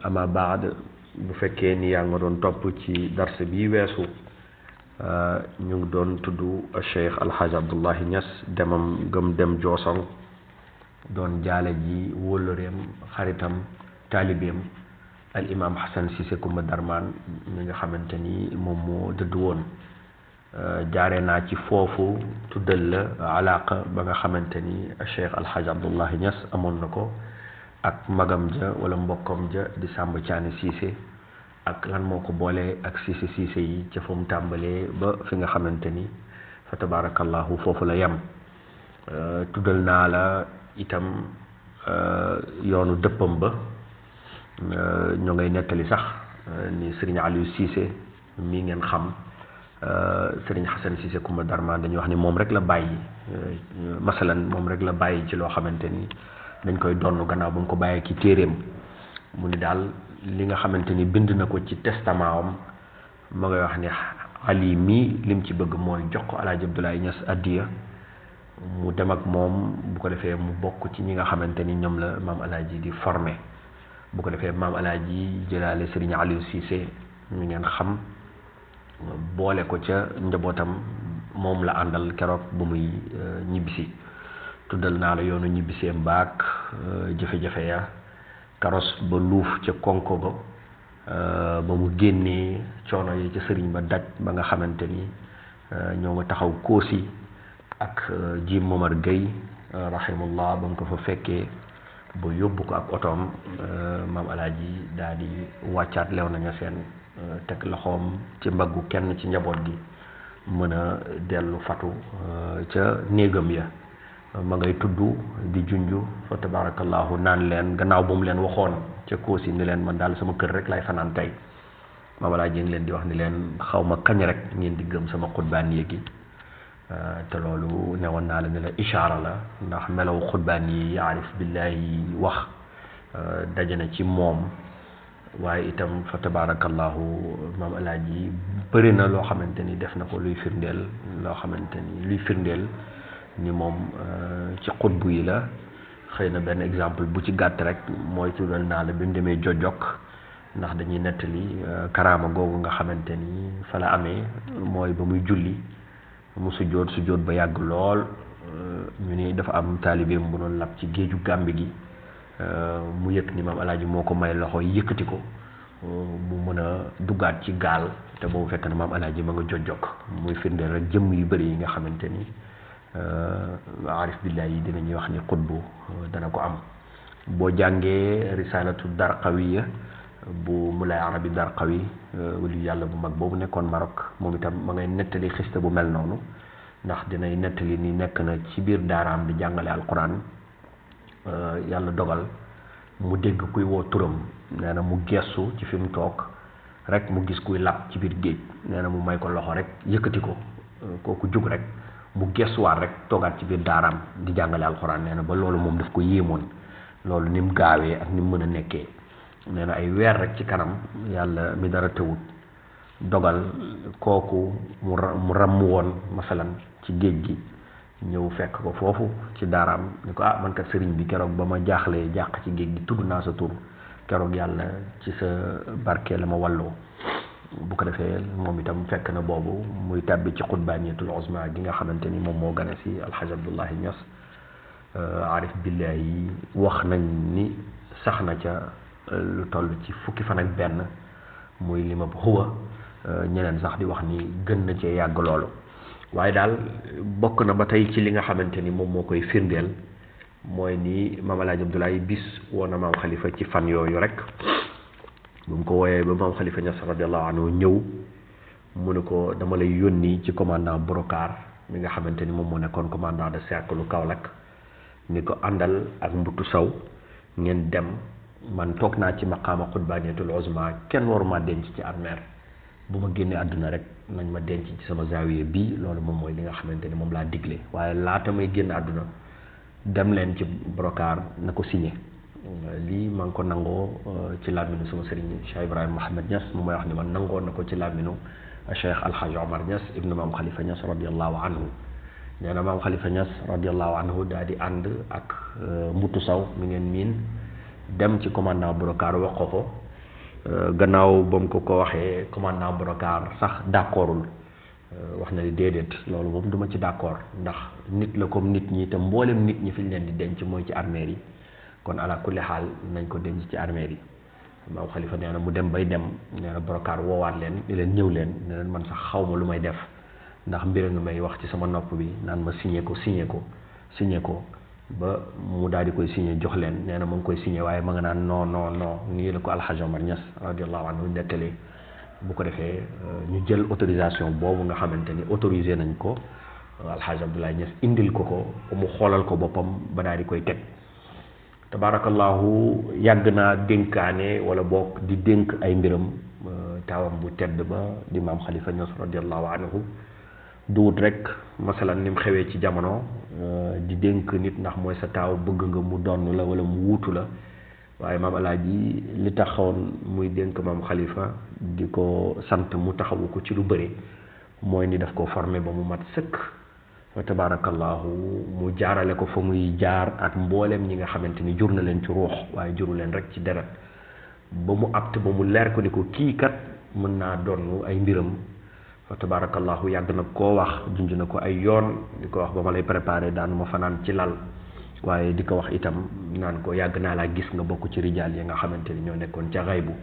ama baad bu fekkee ni yaa nga doon topp ci dars bi weesu ñu ngi doon tudd Cheikh Alxaaji Abdullahi Niass demam gëm dem Joosong doon jaale ji wóllëreem xaritam taalibeem al imam Hassan Cissé Kumba Darman mi nga xamante ni moom moo dëdd woon. jaare naa ci foofu tuddal la alaqa ba nga xamante ni Cheikh Alxaaji Abdullahi Niass amoon na ko ak magam ja wala mbokkam ja di Samba Thiané Cissé ak lan moo ko boole ak Cissé yi ca fa mu tàmbalee ba fi nga xamante ni fa tabarakallahu foofu la yem. tuddal naa la itam yoonu dëppam ba ñoo ngay nettali sax ni Serigne Aliou Cissé mii ngeen xam Serigne Hassan Cissé Kumba Darman dañuy wax ni moom rek la bàyyi masalan moom rek la bàyyi ci loo xamante ni dañ koy donn gannaaw ba mu ko bàyyee ci téeréem mu ni daal li nga xamante ni bind na ko ci testament am ma ngay wax ni Ali mii lim ci bëgg mooy jox ko Alaaji Abdoulaye Niass addiya mu dem ak moom bu ko defee mu bokk ci ñi nga xamante ni ñoom la maam Alaaji di formé bu ko defee maam Alaaji jëlaale Serigne Aliou Cissé ñu ngeen xam boole ko ca njabootam moom la àndal keroog bu muy ñibbisi. tuddal naa la yoonu ñibbisee mbaak jafe-jafe ya karos ba luuf ca konko ba ba mu génnee coono yi ca sëriñ ba daj ba nga xamante ni ñoo nga taxaw koosi ak Jim Momar Gueye rahimullah ba mu ko fa fekkee ba yóbbu ko ak otoom maam Alaaji daal di wàccaat lew nañu seen teg loxoom ci mbaggu kenn ci njaboot gi mën a dellu fatu ca néegam ya ma ngay tudd di junju fa tabarakallahu naan leen gannaaw bu mu leen waxoon ca koosi ni leen man daal sama kër rek lay fanaan tey maam Alaaji ngi leen di wax ni leen xaw ma kañ rek ngeen di gëm sama xutbaan yi te loolu newoon naa la ne la ishaara la ndax melaw xutbaan yi arif billahi wax daje na ci moom waaye itam fa tabarakallahu maam Alaaji bëri na loo xamante ni def na ko luy firndeel ni moom ci xutbu yi la. xëy na benn exemple bu ci gàtt rek mooy tuddal naa la bi mu demee jojok ndax dañuy nettali karaama googu nga xamante ni fa la amee mooy ba muy julli mu sujjóot ba yàgg lool ñu ni dafa am taalibeem bu doon lab ci géeju Gàmbi gi mu yëg ni maam Alaaji moo ko may loxo yëkkati ko mu mën a duggaat ci gaal te boobu fekk na maam Alaaji ma nga jojok muy firndeel rek jëmm yu bëri yi nga xamante ni arif billahi yi dinañuy wax ni xutbu dana ko am. boo jàngee risalatu darqawiya bu Moulay Arabi Darqawi wali yàlla bu mag boobu nekkoon Maroc moom itam ma ngay nettali xista bu mel noonu ndax dinay nettali ni nekk na ci biir daaraam di jàngale alquran yàlla dogal mu dégg kuy woo turam nee na mu gestu ci fi mu toog rek mu gis kuy lab ci biir géej nee na mu may ko loxo rek yëkkati ko kooku jug rek mu gestuwaat rek toogaat ci biir daaraam di jàngale alxuraan nee na ba loolu moom daf ko yéemoon loolu ni mu gaawee ak ni mu mën a nekkee nee na ay weer rek ci kanam yàlla mi dara tëwut dogal kooku mu ramm woon masalan ci géej gi ñëw fekk ko foofu ci daaraam ni ko man kat sëriñ bi keroog ba ma jaaxlee jàq ci géej gi tudd naa sa tur keroog yàlla ci sa barke la ma walloo. bu ko defee moom itam fekk na boobu muy tàbbi ci xutbaaniyatul uzma gi nga xamante ni moom moo gane si Alxaaji Abdullahi Niass arif billahi wax nañ ni sax na ca lu toll ci fukki fan ak benn muy li ma xuwa ñeneen sax di wax ni gën na cee yàgg loolu waaye daal bokk na ba tey ci li nga xamante ni moom moo koy firndeel mooy ni maam Alaaji Abdoulaye bis woo na maam Khalifa ci fan yooyu rek bu mu ko wooyee ba maam Khalifa Niass radiallahu anhu ñëw mu ne ko dama lay yónni ci commandant Brocard mi nga xamante ni moom moo nekkoon commandant de cercle Kaolack ni ko àndal ak Mbutu Saw ngeen dem man toog naa ci maqaama xutbaaniyatul uzma kenn waruma denc ci armeer bu ma génnee àdduna rek nañ ma denc ci sama zaawiye bii loolu moom mooy li nga xamante ni moom laa digle waaye laata may génn àdduna dem leen ci Brocard na ko signé lii maa ngi ko nangoo ci làmminu sama sëriñ Cheikh Ibrahima Mohamed Niass mu may wax ni man nangoo na ko ci làmminu Cheikh Alhaji Omar Niass ibnu maam Khalifa Niass radiallahu anhu nee na maam Khalifa Niass radiallahu anhu daal di ànd ak Mbutu Saw mi ngeen miin dem ci commandant Brocard wax ko gannaaw ba mu ko waxee commandant Brocard sax d'accordul wax na ni déedéet loolu moom duma ci d'accord ndax nit la comme nit ñi te mboolem nit ñi fi ñu leen di denc mooy ci armeel yi kon ala kulli xaal nañ ko denc ci armeel yi maam Khalifa nee na mu dem bay dem nee na Brocard woowaat leen di leen ñëw leen ne leen man sax xaw ma lu may def ndax mbir nga may wax ci sama nopp bi naan ma signé ko ba mu daal di koy signé jox leen nee na mu ngi koy signé waaye ma nga naan non nii la ko Alhaji Omar Niass radiallahu anhu nettalee bu ko defee ñu jël autorisation boobu nga xamante ni autorisé nañ ko Alhaji Abdoulaye Niass indil ko mu xoolal ko boppam ba daal di koy teg tabarakallahu yàgg naa dénkaane wala boog di dénk ay mbiram taawam bu tedd ba di maam Khalifa Niass radiallahu anhu duwut rek masalan ni mu xewee ci jamono di dénk nit ndax mooy sa taaw bëgg nga mu donn la wala mu wuutu la waaye maam Alaaji li taxoon muy dénk maam Khalifa di ko sant mu taxawu ko ci lu bëri mooy ni daf ko formé ba mu mat sëkk wa tabarakallahu mu jaarale ko fa muy jaar ak mboolem ñi nga xamante ni jur na leen ci ruux waaye juru leen rek ci deret ba mu apt ba mu leer ko ni ko kii kat mën naa donn ay mbiram fa tabarakallahu yàgg na koo wax junj na ko ay yoon di ko wax ba ma lay préparé daan ma fanaan ci lal waaye di ko wax itam naan ko yàgg naa laa gis nga bokk ci rijaal yi nga xamante ni ñoo nekkoon ca xaybu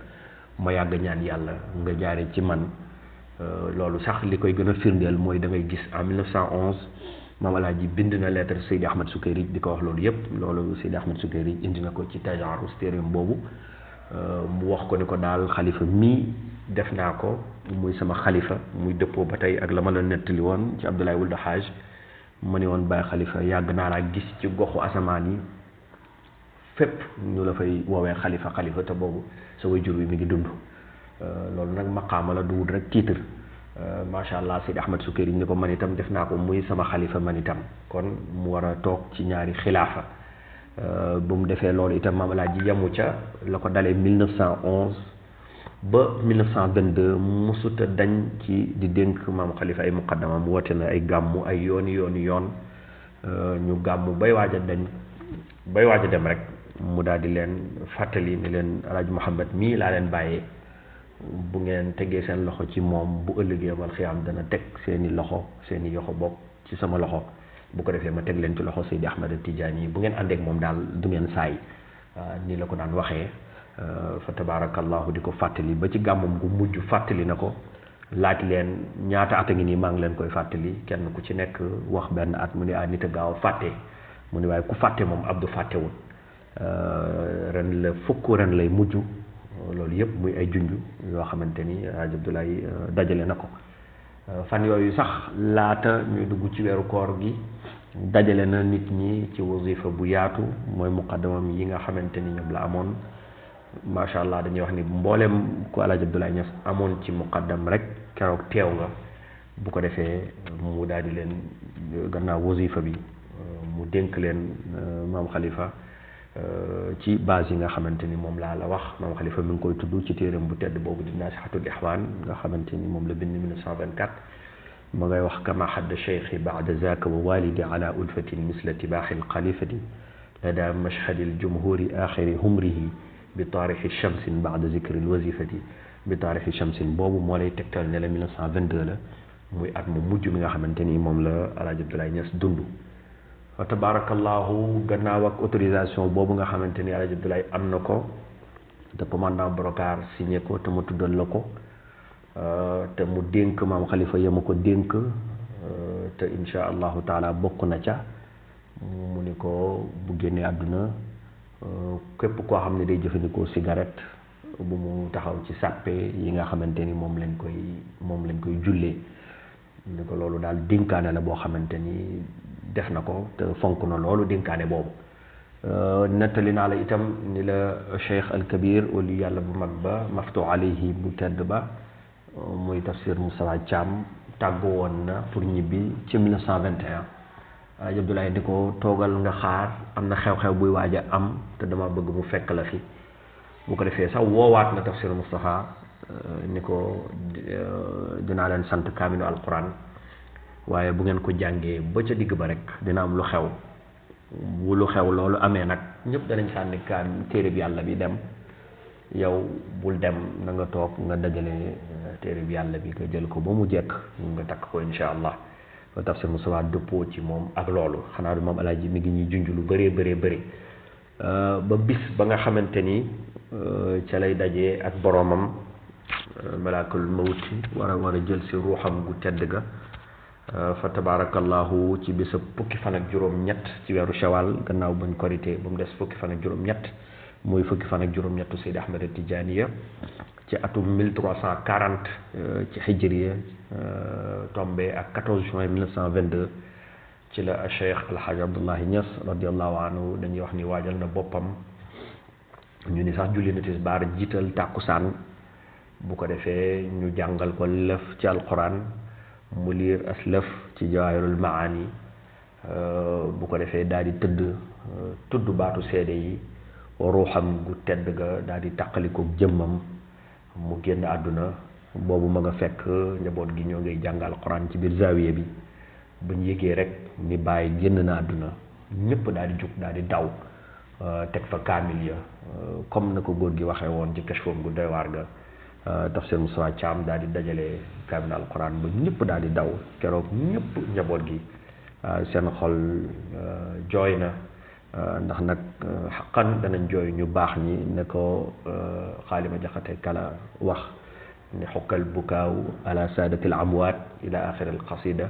ma yàgg ñaan yàlla nga jaare ci man loolu sax li koy gën a firndeel mooy da ngay gis en 1911 maam Alaaji bind na lettre Seydi Ahmed Sukayri di ko wax loolu yëpp loolu Seydi Ahmed Sukayri indi na ko ci tajaarus téeréem boobu mu wax ko ni ko daal xalifa mii def naa ko muy sama xalifa muy dëppoo ba tey ak la ma la nettali woon ci Abdoulaye Wuld Haaj ma ne woon Baye Khalifa yàgg naa laa gis ci goxu asamaan yi fépp ñu la fay woowee xalifa te boobu sa waajur wi mi ngi dund loolu nag maqaama la du wut rek titre macha allah Seydi Ahmed Sukayri ni ko man itam def naa ko muy sama xalifa man itam kon mu war a toog ci ñaari xilaafa bu mu defee loolu itam maam Alaaji yamu ca la ko dalee 1911 ba 1922 musuta dañ ci di dénk maam Khalifa ay muqaddama mu woote na ay gàmmu ay yooni yoon ñu gàmmu bay waaj a dem rek mu daal di leen fàttali ni leen Alaaji Muhammad mii laa leen bàyyee bu ngeen tegee seen loxo ci moom bu ëllëgee mal xiyaam dana teg seeni yoxo bokk ci sama loxo bu ko defee ma teg leen ci loxo Seydi Ahmad Tijaani yi bu ngeen àndeek moom daal du ngeen saay nii la ko daan waxee fa tabarakallahu di ko fàttali ba ci gàmmam gu mujj fàttali na ko laaj leen ñaata at a ngi nii maa ngi leen koy fàttali kenn ku ci nekk wax benn at mu ne nit a gaaw a fàtte mu ne waaye ku fàtte moom Abdou fàttewul ren lay mujj loolu yëpp muy ay junj yoo xamante ni Hadj Abdoulaye dajale na ko fan yooyu sax laata ñuy dugg ci weeru koor gi dajale na nit ñi ci wasifa bu yaatu mooy muqaddamam yi nga xamante ni ñoom la amoon macha allah dañuy wax ni mboolem ku Alaaji Abdoulaye Niass amoon ci muqaddam rek keroog teew nga bu ko defee mu daal di leen gannaaw wasifa bi mu dénk leen maam Khalifa ci base yi nga xamante ni moom laa la wax maam Khalifa mi ngi koy tudd ci téeram bu tedd boobu di Naasihatul Ixwaan nga xamante ni moom la bind 1924 ma ngay wax kama xadda cheikhi baada zaka wa walidi ala ulfatin misla tibaaxi alxalifati lada mashhadi aljumhuri axiri humrihi bi taarixi shamsin baada zikri alwazifati bi taarixi shamsin boobu moo lay tegtal ne la 1922 la muy at mu mujj mi nga xamante ni moom la Alaaji Abdoulaye Niass dund fa tabarakallahu gannaaw ak autorisation boobu nga xamante ni Alaaji Abdoulaye am na ko te commandant Brocard signé ko te mu tuddal la ko te mu dénk maam Khalifa yema ko dénk te insha allahu taala bokk na ca mu ni ko bu génnee àdduna képp koo xam ne day jëfandikoo cigarette bu mu taxaw ci sàppe yi nga xamante ni moom lañ koy jullee ni ko loolu daal dénkaane la boo xamante ni def na ko te fonk na loolu dénkaane boobu. nettali naa la itam ni la Cheikh al Kabir wali yàlla bu mag ba maftu alayhi bu tedd ba muy tafsir Moustapha Thiam tàggu woon na pour ñibbi ci 1921. Alaaji Abdoulaye di ko toogal nga xaar am na xew-xew buy waaj a am te dama bëgg mu fekk la fi bu ko defee sax woowaat na tafsir Moustapha ni ko dinaa leen sant kaamilu alquran waaye bu ngeen ko jàngee ba ca digg ba rek dina am lu xew bu lu xew loolu amee nag ñëpp danañ sànni téere bi yàlla bi dem yow bul dem na nga toog nga dajale téere bi yàlla bi nga jël ko ba mu jekk nga takk ko insha allah tafsir Moustapha dëppoo ci moom ak loolu xanaa du moom alaaji mi ngi ñuy junj lu bëree ba bis ba nga xamante ni ca lay dajee ak boroomam malaakul mawti war a jël si ruuxam gu tedd ga fa tabarakallahu ci bisa fukki fan ak juróom-ñett ci weeru shawal gannaaw bañ korité ba mu des fukki fan ak juróom-ñett muy fukki fan ak juróom-ñettu Seydi Ahmed Tijaaniya ci atum 1340 ci hijriya tombé ak 14 juin 1922 ci la Cheikh Alhaji Abdoulaye Niass radiallahu anhu dañuy wax ni waajal na boppam ñu ni sax julli na tisbaar jiital tàkkusaan bu ko defee ñu jàngal ko lëf ci alquran mu liir as lëf ci jawaahirul maani bu ko defee daal di tudd baatu seede yi ruuxam gu tedd ga daal di tàqalikook jëmmam mu génn àdduna boobu ma nga fekk njaboot gi ñoo ngay jàng alquran ci biir zawiya bi buñ yégee rek ni bàyyi génn na àdduna ñëpp daal di jug daal di daw teg fa kaamil ya comme na ko góor gi waxee woon ci kashfoom gu doy waar ga tafsir Moustapha Thiam daal di dajale kaamil alquran ba ñëpp daal di daw keroog ñëpp njaboot gi seen xol jooy na ndax nag xaqan danañ jooy ñu baax ñi ne ko xaalima jaxate kala wax ni xukkal bukaaw ala saadatil amwaat ila axir al qasida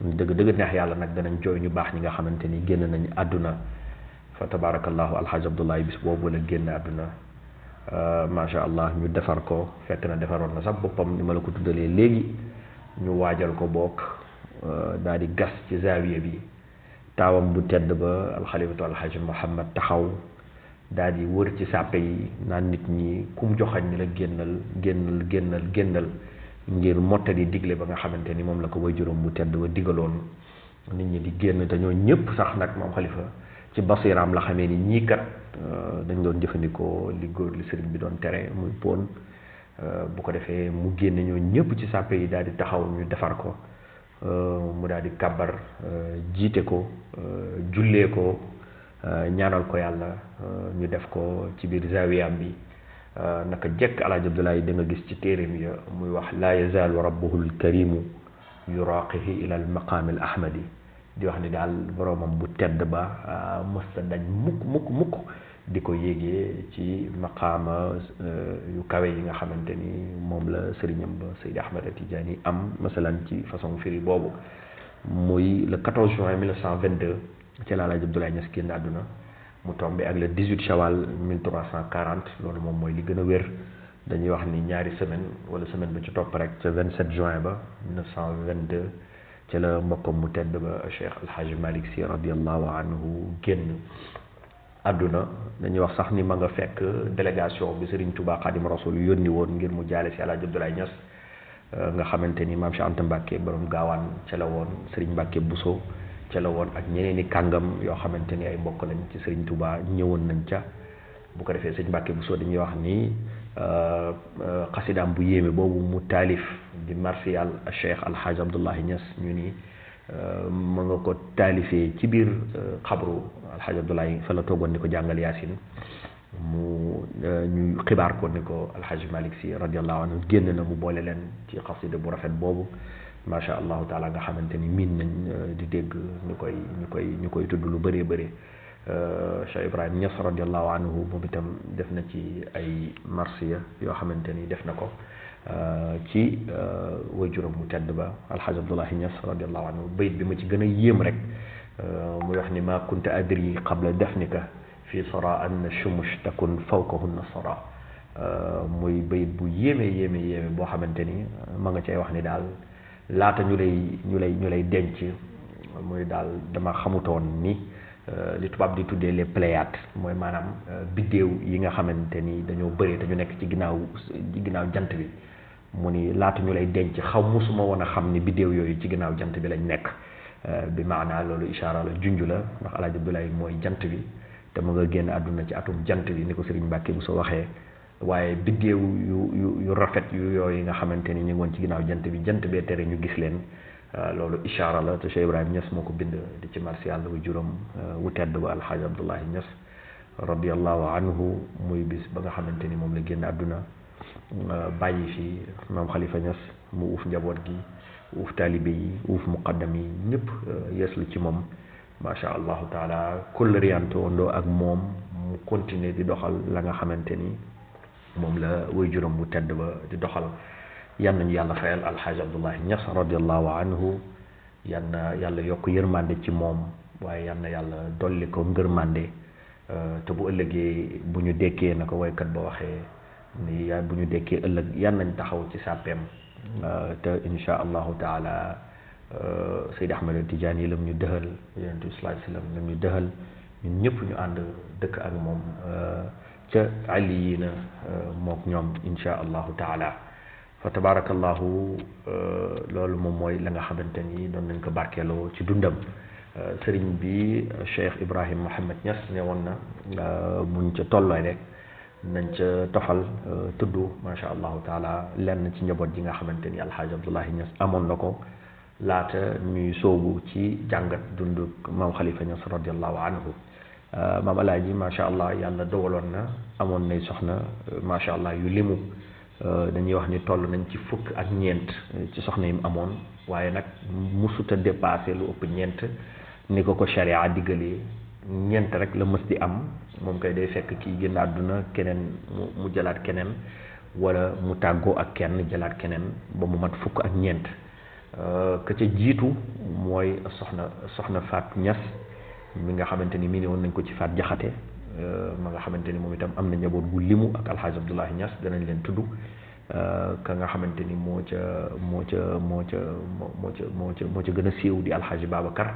dëgg neex yàlla nag danañ jooy ñu baax ñi nga xamante ni génn nañ àdduna fa tabarakallahu alxaaj Abdoulaye bis boobu la génn àdduna macha allah ñu defar ko fekk na defaroon na sax boppam ni ma la ko tuddalee léegi ñu waajal ko bokk daal di gas ci zaawiya bi taawam bu tedd ba alxalifatu alxaaji Muhammad taxaw daal di wër ci sàppe yi naan nit ñi kum joxañ ni la génnal ngir mottali digle ba nga xamante ni moom la ko way juróom bu tedd ba digaloon nit ñi di génn te ñoo ñëpp sax nag moom xalifa ci basiraam la xamee ni ñii kat dañ doon jëfandikoo li góor li sëriñ bi doon tere muy pon bu ko defee mu génne ñoo ñëpp ci sàppe yi daal di taxaw ñu defar ko mu daal di kàbbar jiite ko jullee ko ñaanal ko yàlla ñu def ko ci biir zawiyam bi naka jekk Alaaji Abdoulaye da nga gis ci téeréem ya muy wax laa yazaalu rabbuhu alkarimu yuraqihi ila almaqaami al ahmadi di wax ni daal boroomam bu tedd ba mësta dañ mukk di ko yéegee ci maqaama yu kawe yi nga xamante ni moom la sëriñam ba Seydi Ahmed Tidiane am masalan ci façon firi boobu muy le 14 juin 1922 ci la Alaaji Abdoulaye Niass génn àdduna mu tombé ak le 18 shawal 1340 loolu moom mooy li gën a wér dañuy wax ni ñaari semaine wala semaine ba ci topp rek ca 27 juin ba 1922 ci la mbokkam mu tedd ba Cheikh Alhaji Malick Sy radiallahu anhu génn àdduna dañuy wax sax ni ma nga fekk délégation bi Serigne Touba Khadim Rasoul yónni woon ngir mu jaale si Alaaji Abdoulaye Niass nga xamante ni maam Cheikh Anta Mbacke borom gaawaan ca la woon Serigne Mbacke Bousso ca la woon ak ñeneen i kàngam yoo xamante ni ay mbokk lañ ci Serigne Touba ñëwoon nañ ca bu ko defee Serigne Mbacke Bousso dañuy wax ni xasidaam bu yéeme boobu mu taalif di marsiyal Cheikh Alhaji Abdoulaye Niass ñu ni ma nga ko taalifee ci biir xabru Alhaji Abdoulaye fa la toogoon ni ko jàngal Yaasin ñu xibaar ko ni ko Alhaji Malick Sy radiallahu anhu génn na mu boole leen ci xasida bu rafet boobu macha allahu taala nga xamante ni miin nañ di dégg ñu koy tudd lu bëree bëri Cheikh Ibrahim Niass radiallahu anhu moom itam def na ci ay marsiya yoo xamante ni def na ko ci waajuram mu tedd ba Alhaji Abdoulaye Niass radiallahu anhu bayit bi ma ci gën a yéem rek muy wax ni ma kunta adri qabla dafnika fi sara an shumush takun fawqahunna sara muy bayit bu yéeme boo xamante ni ma nga cay wax ni daal laata ñu lay denc muy daal dama xamutoon ni li tubaab di tuddee les Pléiades mooy maanaam biddéew yi nga xamante ni dañoo bëri te ñu nekk ci ginnaaw jant bi mu ni laata ñu lay denc musuma woon a xam ni biddéew yooyu ci ginnaaw jant bi lañ nekk bi maanaa loolu ishaara la junj la ndax Alaaji Abdoulaye mooy jant bi te mu nga génn àdduna ci atum jant bi ni ko Serigne Mbacke bu soo waxee waaye biddéew yu rafet yooyu nga xamante ni ñu ngi woon ci ginnaaw jant bee tere ñu gis leen loolu ishaara la te Cheikh Ibrahima Niass moo ko bind di ci marsi yàlla wu juróom wu tedd ba Alxaaji Abdoulaye Niass radiallahu anhu muy bis ba nga xamante ni moom la génn àdduna bàyyi fi maam Khalifa Niass mu uuf njaboot gi uuf taalibe yi uuf muqaddam yi ñëpp yeeslu ci moom macha allahu taala kóllëriyanto wandoo ak moom mu continuer di doxal la nga xamante ni moom la way juróom bu tedd ba di doxal yan nañu yàlla fayal alxaaji Abdoulaye Niass radiallahu anhu yan na yàlla yokk yërmande ci moom waaye yan na yàlla dolli ko ngërmande te bu ëllëgee bu ñu dekkee na ko waykat ba waxee ni bu ñu dekkee ëllëg yan nañ taxaw ci sàppeem te insha allahu taala Seydi Ahmed Tidiane yi lam ñu dëxal yonent bi sallallahu alayhi wasallam lam ñu dëxal ñun ñëpp ñu ànd dëkk ak moom ca àlli yi na mook ñoom insha allahu taala fa tabarakallahu loolu moom mooy la nga xamante ni doon nañ ko barkeeloo ci dundam sëriñ bi Cheikh Ibrahim Mohamed Niass ne woon na muñ ca tollooy rek nañ ca tofal tudd macha allahu taala lenn ci njaboot ji nga xamante ni alxaaji Abdoulaye Niass amoon na ko laata ñuy soobu ci jàngat dundu maam Khalifa Niass radiallahu anhu maam alaaji macha allah yàlla dogaloon na amoon nay soxna macha allah yu limu dañuy wax ni toll nañ ci fukk ak ñeent ci soxna yim amoon waaye nag musuta dépassé lu ëpp ñeent ni ko sharia diggalee ñeent rek la mës di am moom kay day fekk kii génn àdduna keneen mu jëlaat keneen wala mu tàggoo ak kenn jëlaat keneen ba mu mat fukk ak ñeent ka ca jiitu mooy soxna Faat Niass mi nga xamante ni mii ne woon nañ ko ci Faat Jaxate ma nga xamante ni moom itam am na njaboot gu limu ak alxaaji Abdoulaye Niass danañ leen tudd ka nga xamante ni moo ca gën a siiw di alxaaji Babacar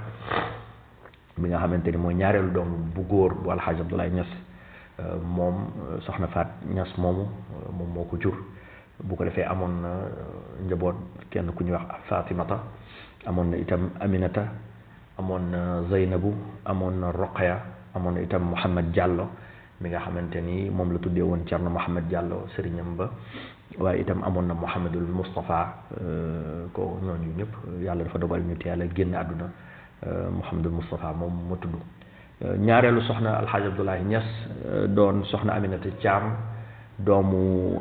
mi nga xamante ni mooy ñaareelu doom bu góor bu alxaaji Abdoulaye Niass moom soxna Faat Niass moom moo ko jur bu ko defee amoon na njaboot kenn ku ñuy wax Fatimata amoon na itam Aminata amoon na Zeynabu amoon na Roqaya amoon na itam Mouhamed Diallo mi nga xamante ni moom la tuddee woon Thierno Mouhamed Diallo sëriñam ba waaye itam amoon na Mouhamedul Moustapha ko ñooñu ñëpp yàlla dafa dogal ñu teel a génn àdduna Mouhamedul Moustapha moom ma tudd ñaareelu soxna alxaaji Abdoulaye Niass doon soxna Aminata Thiam doomu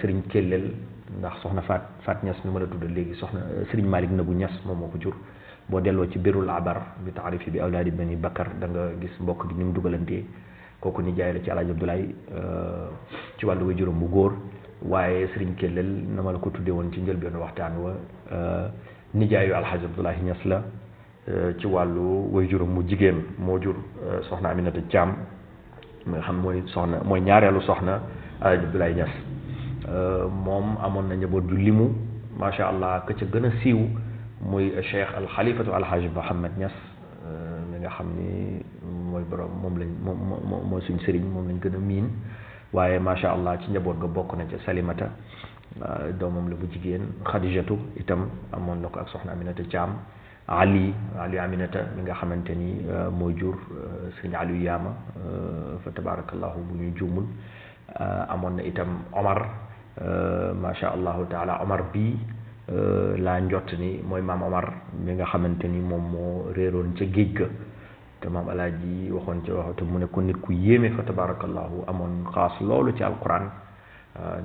Serigne Kellel ndax soxna Faat Niass mi ma la tudd léegi soxna Serigne Malick Nabou Niass moom moo ko jur boo delloo ci birul abar bi taarifi bi awlaadi bani Bakar da nga gis mbokk gi ni mu dugalantee kooku ni jaay la ci alaaji Abdoulaye ci wàllu way juróom bu góor waaye Serigne Kellel na ma la ko tuddee woon ci njëlbéenu waxtaan wa nijaayu alxaaji Abdoulaye Niass la ci wàllu way juróom mu jigéen moo jur soxna Aminata Thiam mi nga xam mooy ñaareelu soxna alaaji Abdoulaye Niass moom amoon na njaboot ju limu macha allah ka ca gën a siiw muy cheikh alxalifatu alxaaji Mohamed Niass mi nga xam ni mooy borom moom lañ mooy suñ sëriñ moom lañ gën a miin waaye macha allah ci njaboot ga bokk na ca Salimata doomam la bu jigéen Khadijatu itam amoon na ko ak soxna Aminata Thiam Ali Aminata mi nga xamante ni mooy jur sëriñ Aliou Yaama fa tabarakallahu bu ñuy juumul amoon na itam Omar macha allahu taala Omar bii laa njott ni mooy maam Omar mi nga xamante ni moom moo réeroon ca géej ga te maam alaaji waxoon ca waxtu mu nekkoon nit ku yéeme fa tabarakallahu amoon xaas loolu ci alquran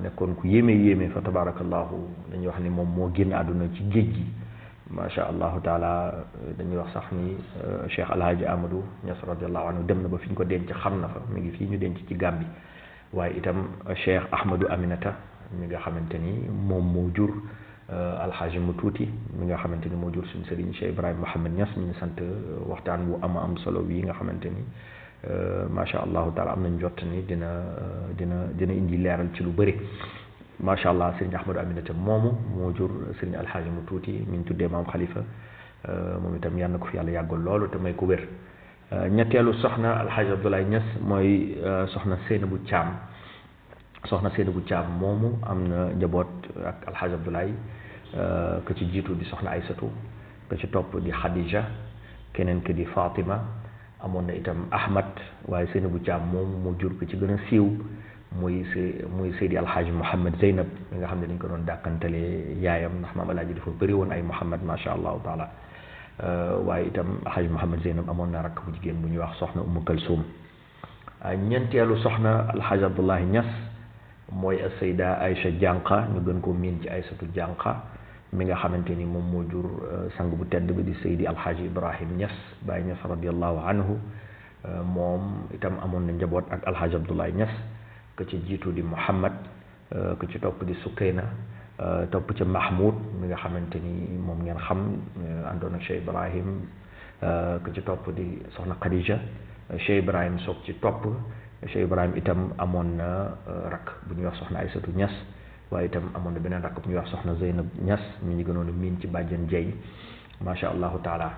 nekkoon ku yéeme fa tabarakallahu dañuy wax ni moom moo génn àdduna ci géej gi macha allahu taala dañuy wax sax ni Cheikh Alhaji Amadou Niass radiallahu anhu dem na ba fi ñu ko denc xam na fa mi ngi fii ñu denc ci Gàmbi waaye itam Cheikh Ahmadou Aminata mi nga xamante ni moom moo jur alxaaji mu tuuti mi nga xamante ni moo jur suñu sëriñ Cheikh Ibrahima Mohamed Niass mi ngi sant waxtaan bu am solo bii nga xamante ni macha allahu taala am nañ jot ni dina indi leeral ci lu bëri macha allah sëriñ Ahmadou Aminata moomu moo jur sëriñ alxaaji mu tuuti mi ñu tuddee maam Khalifa moom itam yal na ko fi yàlla yàggal loolu te may ko wér. ñetteelu soxna alxaaji Abdoulaye Niass mooy soxna Seynabou Thiam soxna Seynabou Thiam moomu am na njaboot ak alxaaji Abdoulaye ka ci jiitu di soxna Aysatu ka ci topp di Khadija keneen ki di Fatima amoon na itam Ahmad waaye Seynabou Thiam moomu moo jur ko ci gën a siiw muy Seydi alxaaji Mouhamed Zeynab mi nga xam ne dañ ko doon dàkkantale yaayam ndax maam alaaji dafa bëri woon ay Mouhamed macha allahu taala waaye itam alxaaji Mouhamed Zeynab amoon na rakk bu jigéen bu ñuy wax soxna Umu Kalsum ñeenteelu soxna alxaaji Abdoulaye Niass mooy Sayda Aïcha Jànqa ñu gën koo miin ci Aysatu Jànqa mi nga xamante ni moom moo jur sang bu tedd bi di Seydi alxaaji Ibrahim Niass Baye Niass radiallahu anhu moom itam amoon na njaboot ak alxaaji Abdoulaye Niass ka ci jiitu di Muhammad ka ci topp di Sukayna topp ca Mahmoud mi nga xamante ni moom ngeen xam àndoon ak Cheikh Ibrahim ka ci topp di soxna Khadija Cheikh Ibrahim soog ci topp Cheikh Ibrahim itam amoon na rakk bu ñuy wax soxna Aysatu Niass waaye itam amoon na beneen rakk bu ñuy wax soxna Zeynab Niass mi ñu gënoon a miin ci bàjjen Jey macha allahu taala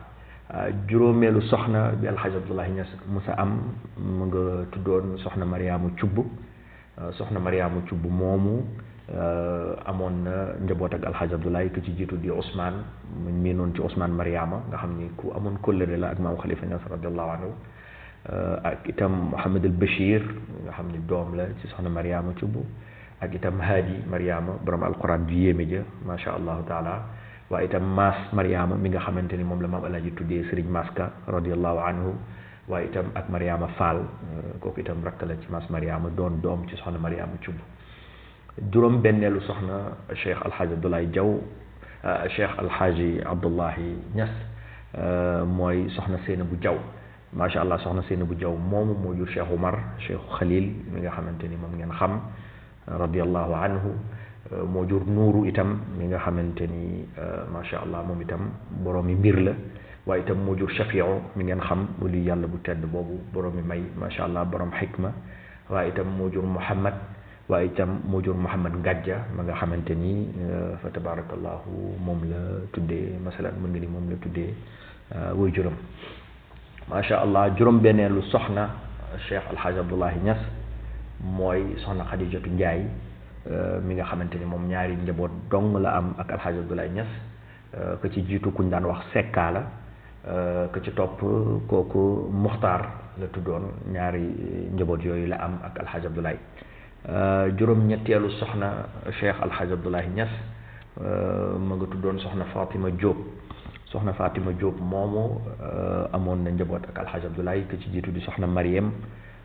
juróomeelu soxna bi alxaaji Abdoulaye Niass musa am mu nga tuddoon soxna Mariama Cubb soxna Mariama Cubb moomu amoon na njaboot ak alxaaji Abdoulaye ku ci jiitu di Ousmane mu miinoon ci Ousmane Mariama nga xam ni ku amoon kóllëre la ak maam Khalifa Niass radiallahu anhu ak itam Mouhamed El Bachir nga xam ni doom la ci soxna Mariama Cubb ak itam Hadi Mariama borom alquran ju yéeme ja macha allahu taala waaye itam Maas Mariama mi nga xamante ni moom la maam alaaji tuddee Serigne Maska radiallahu anhu waaye itam ak Mariama Fall kooku itam rakk la ci Maas Mariama doon doom ci soxna Mariama Cubb juróom benneelu soxna Cheikh alxaaji Abdoulaye Diaw Cheikh alxaaji Abdoulaye Niass mooy soxna Seynabou Diaw macha allah soxna Seynabou Diaw moomu moo jur Cheikh Oumar Cheikh Khalil mi nga xamante ni moom ngeen xam radiallahu anhu moo jur Nuuru itam mi nga xamante ni macha allah moom itam boroomi mbir la waaye itam moo jur Shafiu mi ngeen xam wali yàlla bu tedd boobu boroomi may macha allah borom xikma waaye itam moo jur Muhammad waaye itam moo jur Muhammad Ngajja ma nga xamante ni fa tabarakallahu moom la tuddee masalan mën nga ni moom la tuddee way juróom macha allah juróom benneelu soxna Cheikh alxaaji Abdoulaye Niass mooy soxna Xadijatu Njaay mi nga xamante ni moom ñaari njaboot dong la am ak alxaaji Abdoulaye Niass ka ci jiitu kuñ daan wax Sekka la ka ci topp kooku Muxtaar la tuddoon ñaari njaboot yooyu la am ak alxaaji Abdoulaye juróom ñetteelu soxna Cheikh alxaaji Abdoulaye Niass ma nga tuddoon soxna Fatima Diop soxna Fatima Diop moomu amoon na njaboot ak alxaaji Abdoulaye ka ci jiitu di soxna Mariam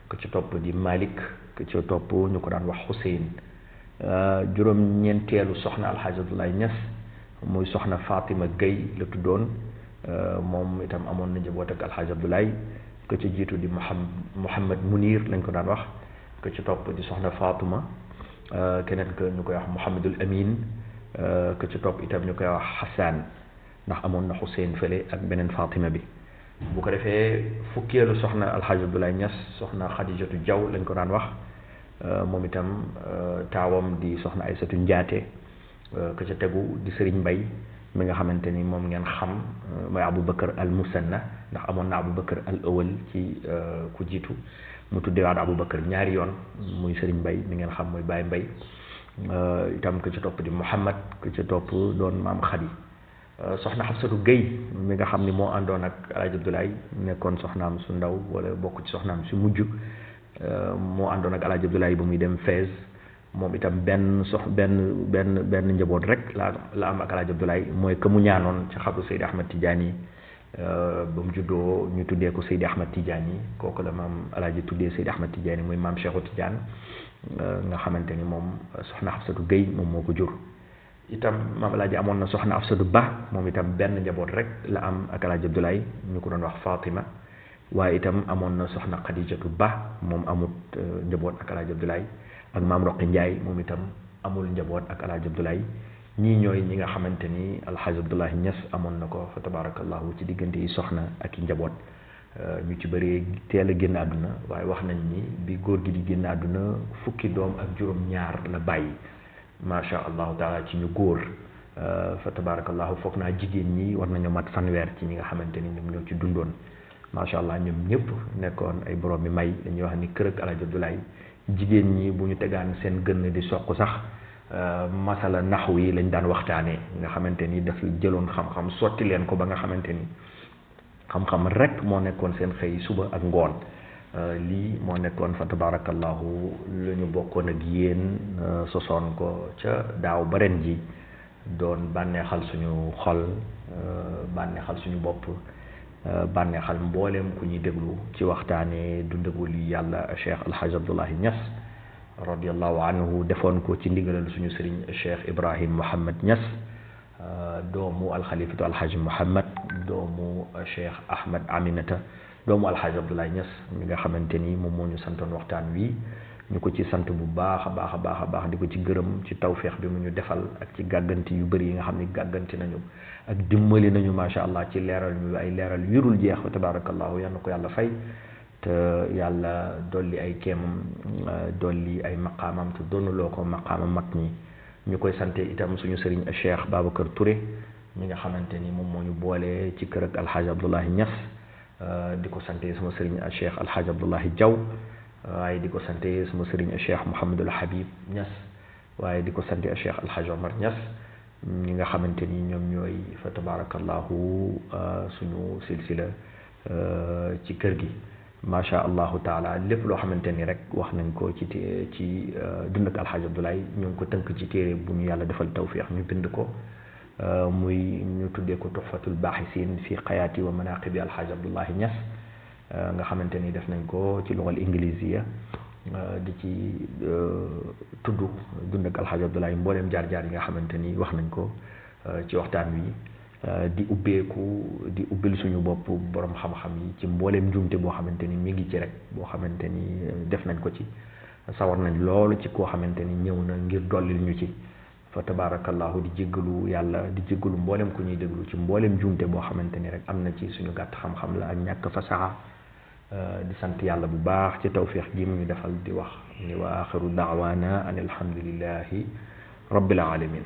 ka ci topp di Malik ka ci topp ñu ko daan wax Hussein juróom ñeenteelu soxna alxaaji Abdoulaye Niass muy soxna Fatima Gueye la tuddoon moom itam amoon na njaboot ak alxaaji Abdoulaye ka ci jiitu di Mouhamed Munir lañ ko daan wax ka ci topp di soxna Fatuma keneen ka ñu koy wax Mouhamedul Amin ka ci topp itam ñu koy wax Hassan ndax amoon na Hussein fële ak beneen Fatima bi bu ko defee fukkeelu soxna alxaaji Abdoulaye Niass soxna Xadijatu Diaw lañ ko daan wax moom itam taawam di soxna Aysatu Njaate ka ca tegu di Sëriñ Mbay mi nga xamante ni moom ngeen xam mooy Aboubacar al Musanna ndax amoon na Aboubacar al Awal ci ku jiitu mu tuddewaat Aboubacar ñaari yoon muy Sëriñ Mbay mi ngeen xam mooy Baay Mbay itam ka ca topp di Muhammad ka ca topp doon maam Xadi soxna Xafsatu Gueye mi nga xam ni moo àndoon ak alaaji Abdoulaye nekkoon soxnaam su ndaw wala bokk ci soxnaam su mujj moo àndoon ak alaaji Abdoulaye ba muy dem Fès moom itam benn njaboot rek la am ak alaaji Abdoulaye mooy que mu ñaanoon ci xabru Seydi Ahmad Tidiane ba mu juddoo ñu tuddee ko Seydi Ahmad Tidiane kooku la maam alaaji tuddee Seydi Ahmad Tidiane muy maam Cheikhu Tidiane nga xamante ni moom soxna Xafsatu Gueye moom moo ko jur itam maam alaaji amoon na soxna Afsadu Ba moom itam benn njaboot rek la am ak alaaji Abdoulaye ñu ko doon wax Fatima waaye itam amoon na soxna Xadijatu Ba moom amut njaboot ak alaaji Abdoulaye ak maam Roqi Njaay moom itam amul njaboot ak alaaji Abdoulaye ñii ñooy ñi nga xamante ni alxaaj Abdoulahi Niass amoon na ko fa tabarakallahu ci diggante yi soxna ak i njaboot ñu ci bëri teel a génn àdduna waaye wax nañ ni bi góor gi di génn àdduna fukki doom ak juróom-ñaar la bàyyi macha allahu taala ci ñu góor fa tabarakallahu foog naa jigéen ñi war nañoo mat fanweer ci ñi nga xamante ni ñoom ñoo ci dundoon macha allah ñoom ñëpp nekkoon ay borom mi may dañuy wax ni kër ak alxaaj Abdoulahi jigéen ñi bu ñu tegaan seen gën di soq sax masala naxw yi lañ daan waxtaanee nga xamante ni daf jëloon xam-xam sotti leen ko ba nga xamante ni xam-xam rek moo nekkoon seen xëy suba ak ngoon lii moo nekkoon fa tabarakallahu lu ñu bokkoon ak yéen sosoon ko ca daaw ba ren ji doon bànneexal suñu xol bànneexal suñu bopp bànneexal mbooleem ku ñuy déglu ci waxtaanee dundagul yi yàlla Cheikh Alhaj Abdoulahi Niass radiallahu anhu defoon ko ci ndigalal suñu sëriñ Cheikh Ibrahim Mohamed Niass doomu alxalifatu alxaji Mohamed doomu Cheikh Ahmed Aminata doomu alxaji Abdoulaye Niass mi nga xamante ni moom moo ñu santoon waxtaan wi ñu ko ci sant bu baax a baax a baax a baax di ko ci gërëm ci tawféex bi mu ñu defal ak ci gàgganti yu bëri yi nga xam ne gàgganti nañu ak dimbali nañu macha allah ci leeral ñu ay leeral yurul jeex fa tabarakallahu yal na ko yàlla fay te yàlla dolli ay kéemam dolli ay maqaamam te doonuloo ko maqaamam mag ñi ñu koy sante itam suñu sëriñ Cheikh Babacar Touré mi nga xamante ni moom moo ñu boole ci kër ak alxaaj Abdoulahi Niass di ko sante sama sëriñ Cheikh alxaaj Abdoulahi Diaw waaye di ko sante sama sëriñ Cheikh Mouhamadul Habib Niass waaye di ko sante Cheikh alxaaj Omar Niass ñi nga xamante ni ñoom ñooy fa tabarakallahu suñu silsila ci kër gi macha allahu taala lépp loo xamante ni rek wax nañ ko ci dund ak alxaaj Abdoulaye ñu ngi ko tënk ci téere bu ñu yàlla defal tawfiix ñu bind ko muy ñu tuddee ko tuxfatul baaxisin fi xayaati wa manaqibi alxaaj Abdoulahi Niass nga xamante ni def nañ ko ci lugal ingilisiya di ci tudd dund ak alxaaj Abdoulaye mbooleem jaar-jaar yi nga xamante ni wax nañ ko ci waxtaan wi di ubbil suñu bopp borom xam-xam yi ci mbooleem njuumte boo xamante ni mi ngi ci rek boo xamante ni def nañ ko ci sawar nañ loolu ci koo xamante ni ñëw na ngir dollil ñu ci fa tabarakallahu di jéggalu yàlla di jéggalu mbooleem ku ñuy déglu ci mbooleem njuumte boo xamante ni rek am na ci suñu gàtt xam-xam la ak ñàkk fasaxa di sant yàlla bu baax ci tawfiix gi mu ñu defal di wax ni wa axiru daawaana an alhamdulillahi rabbil alamin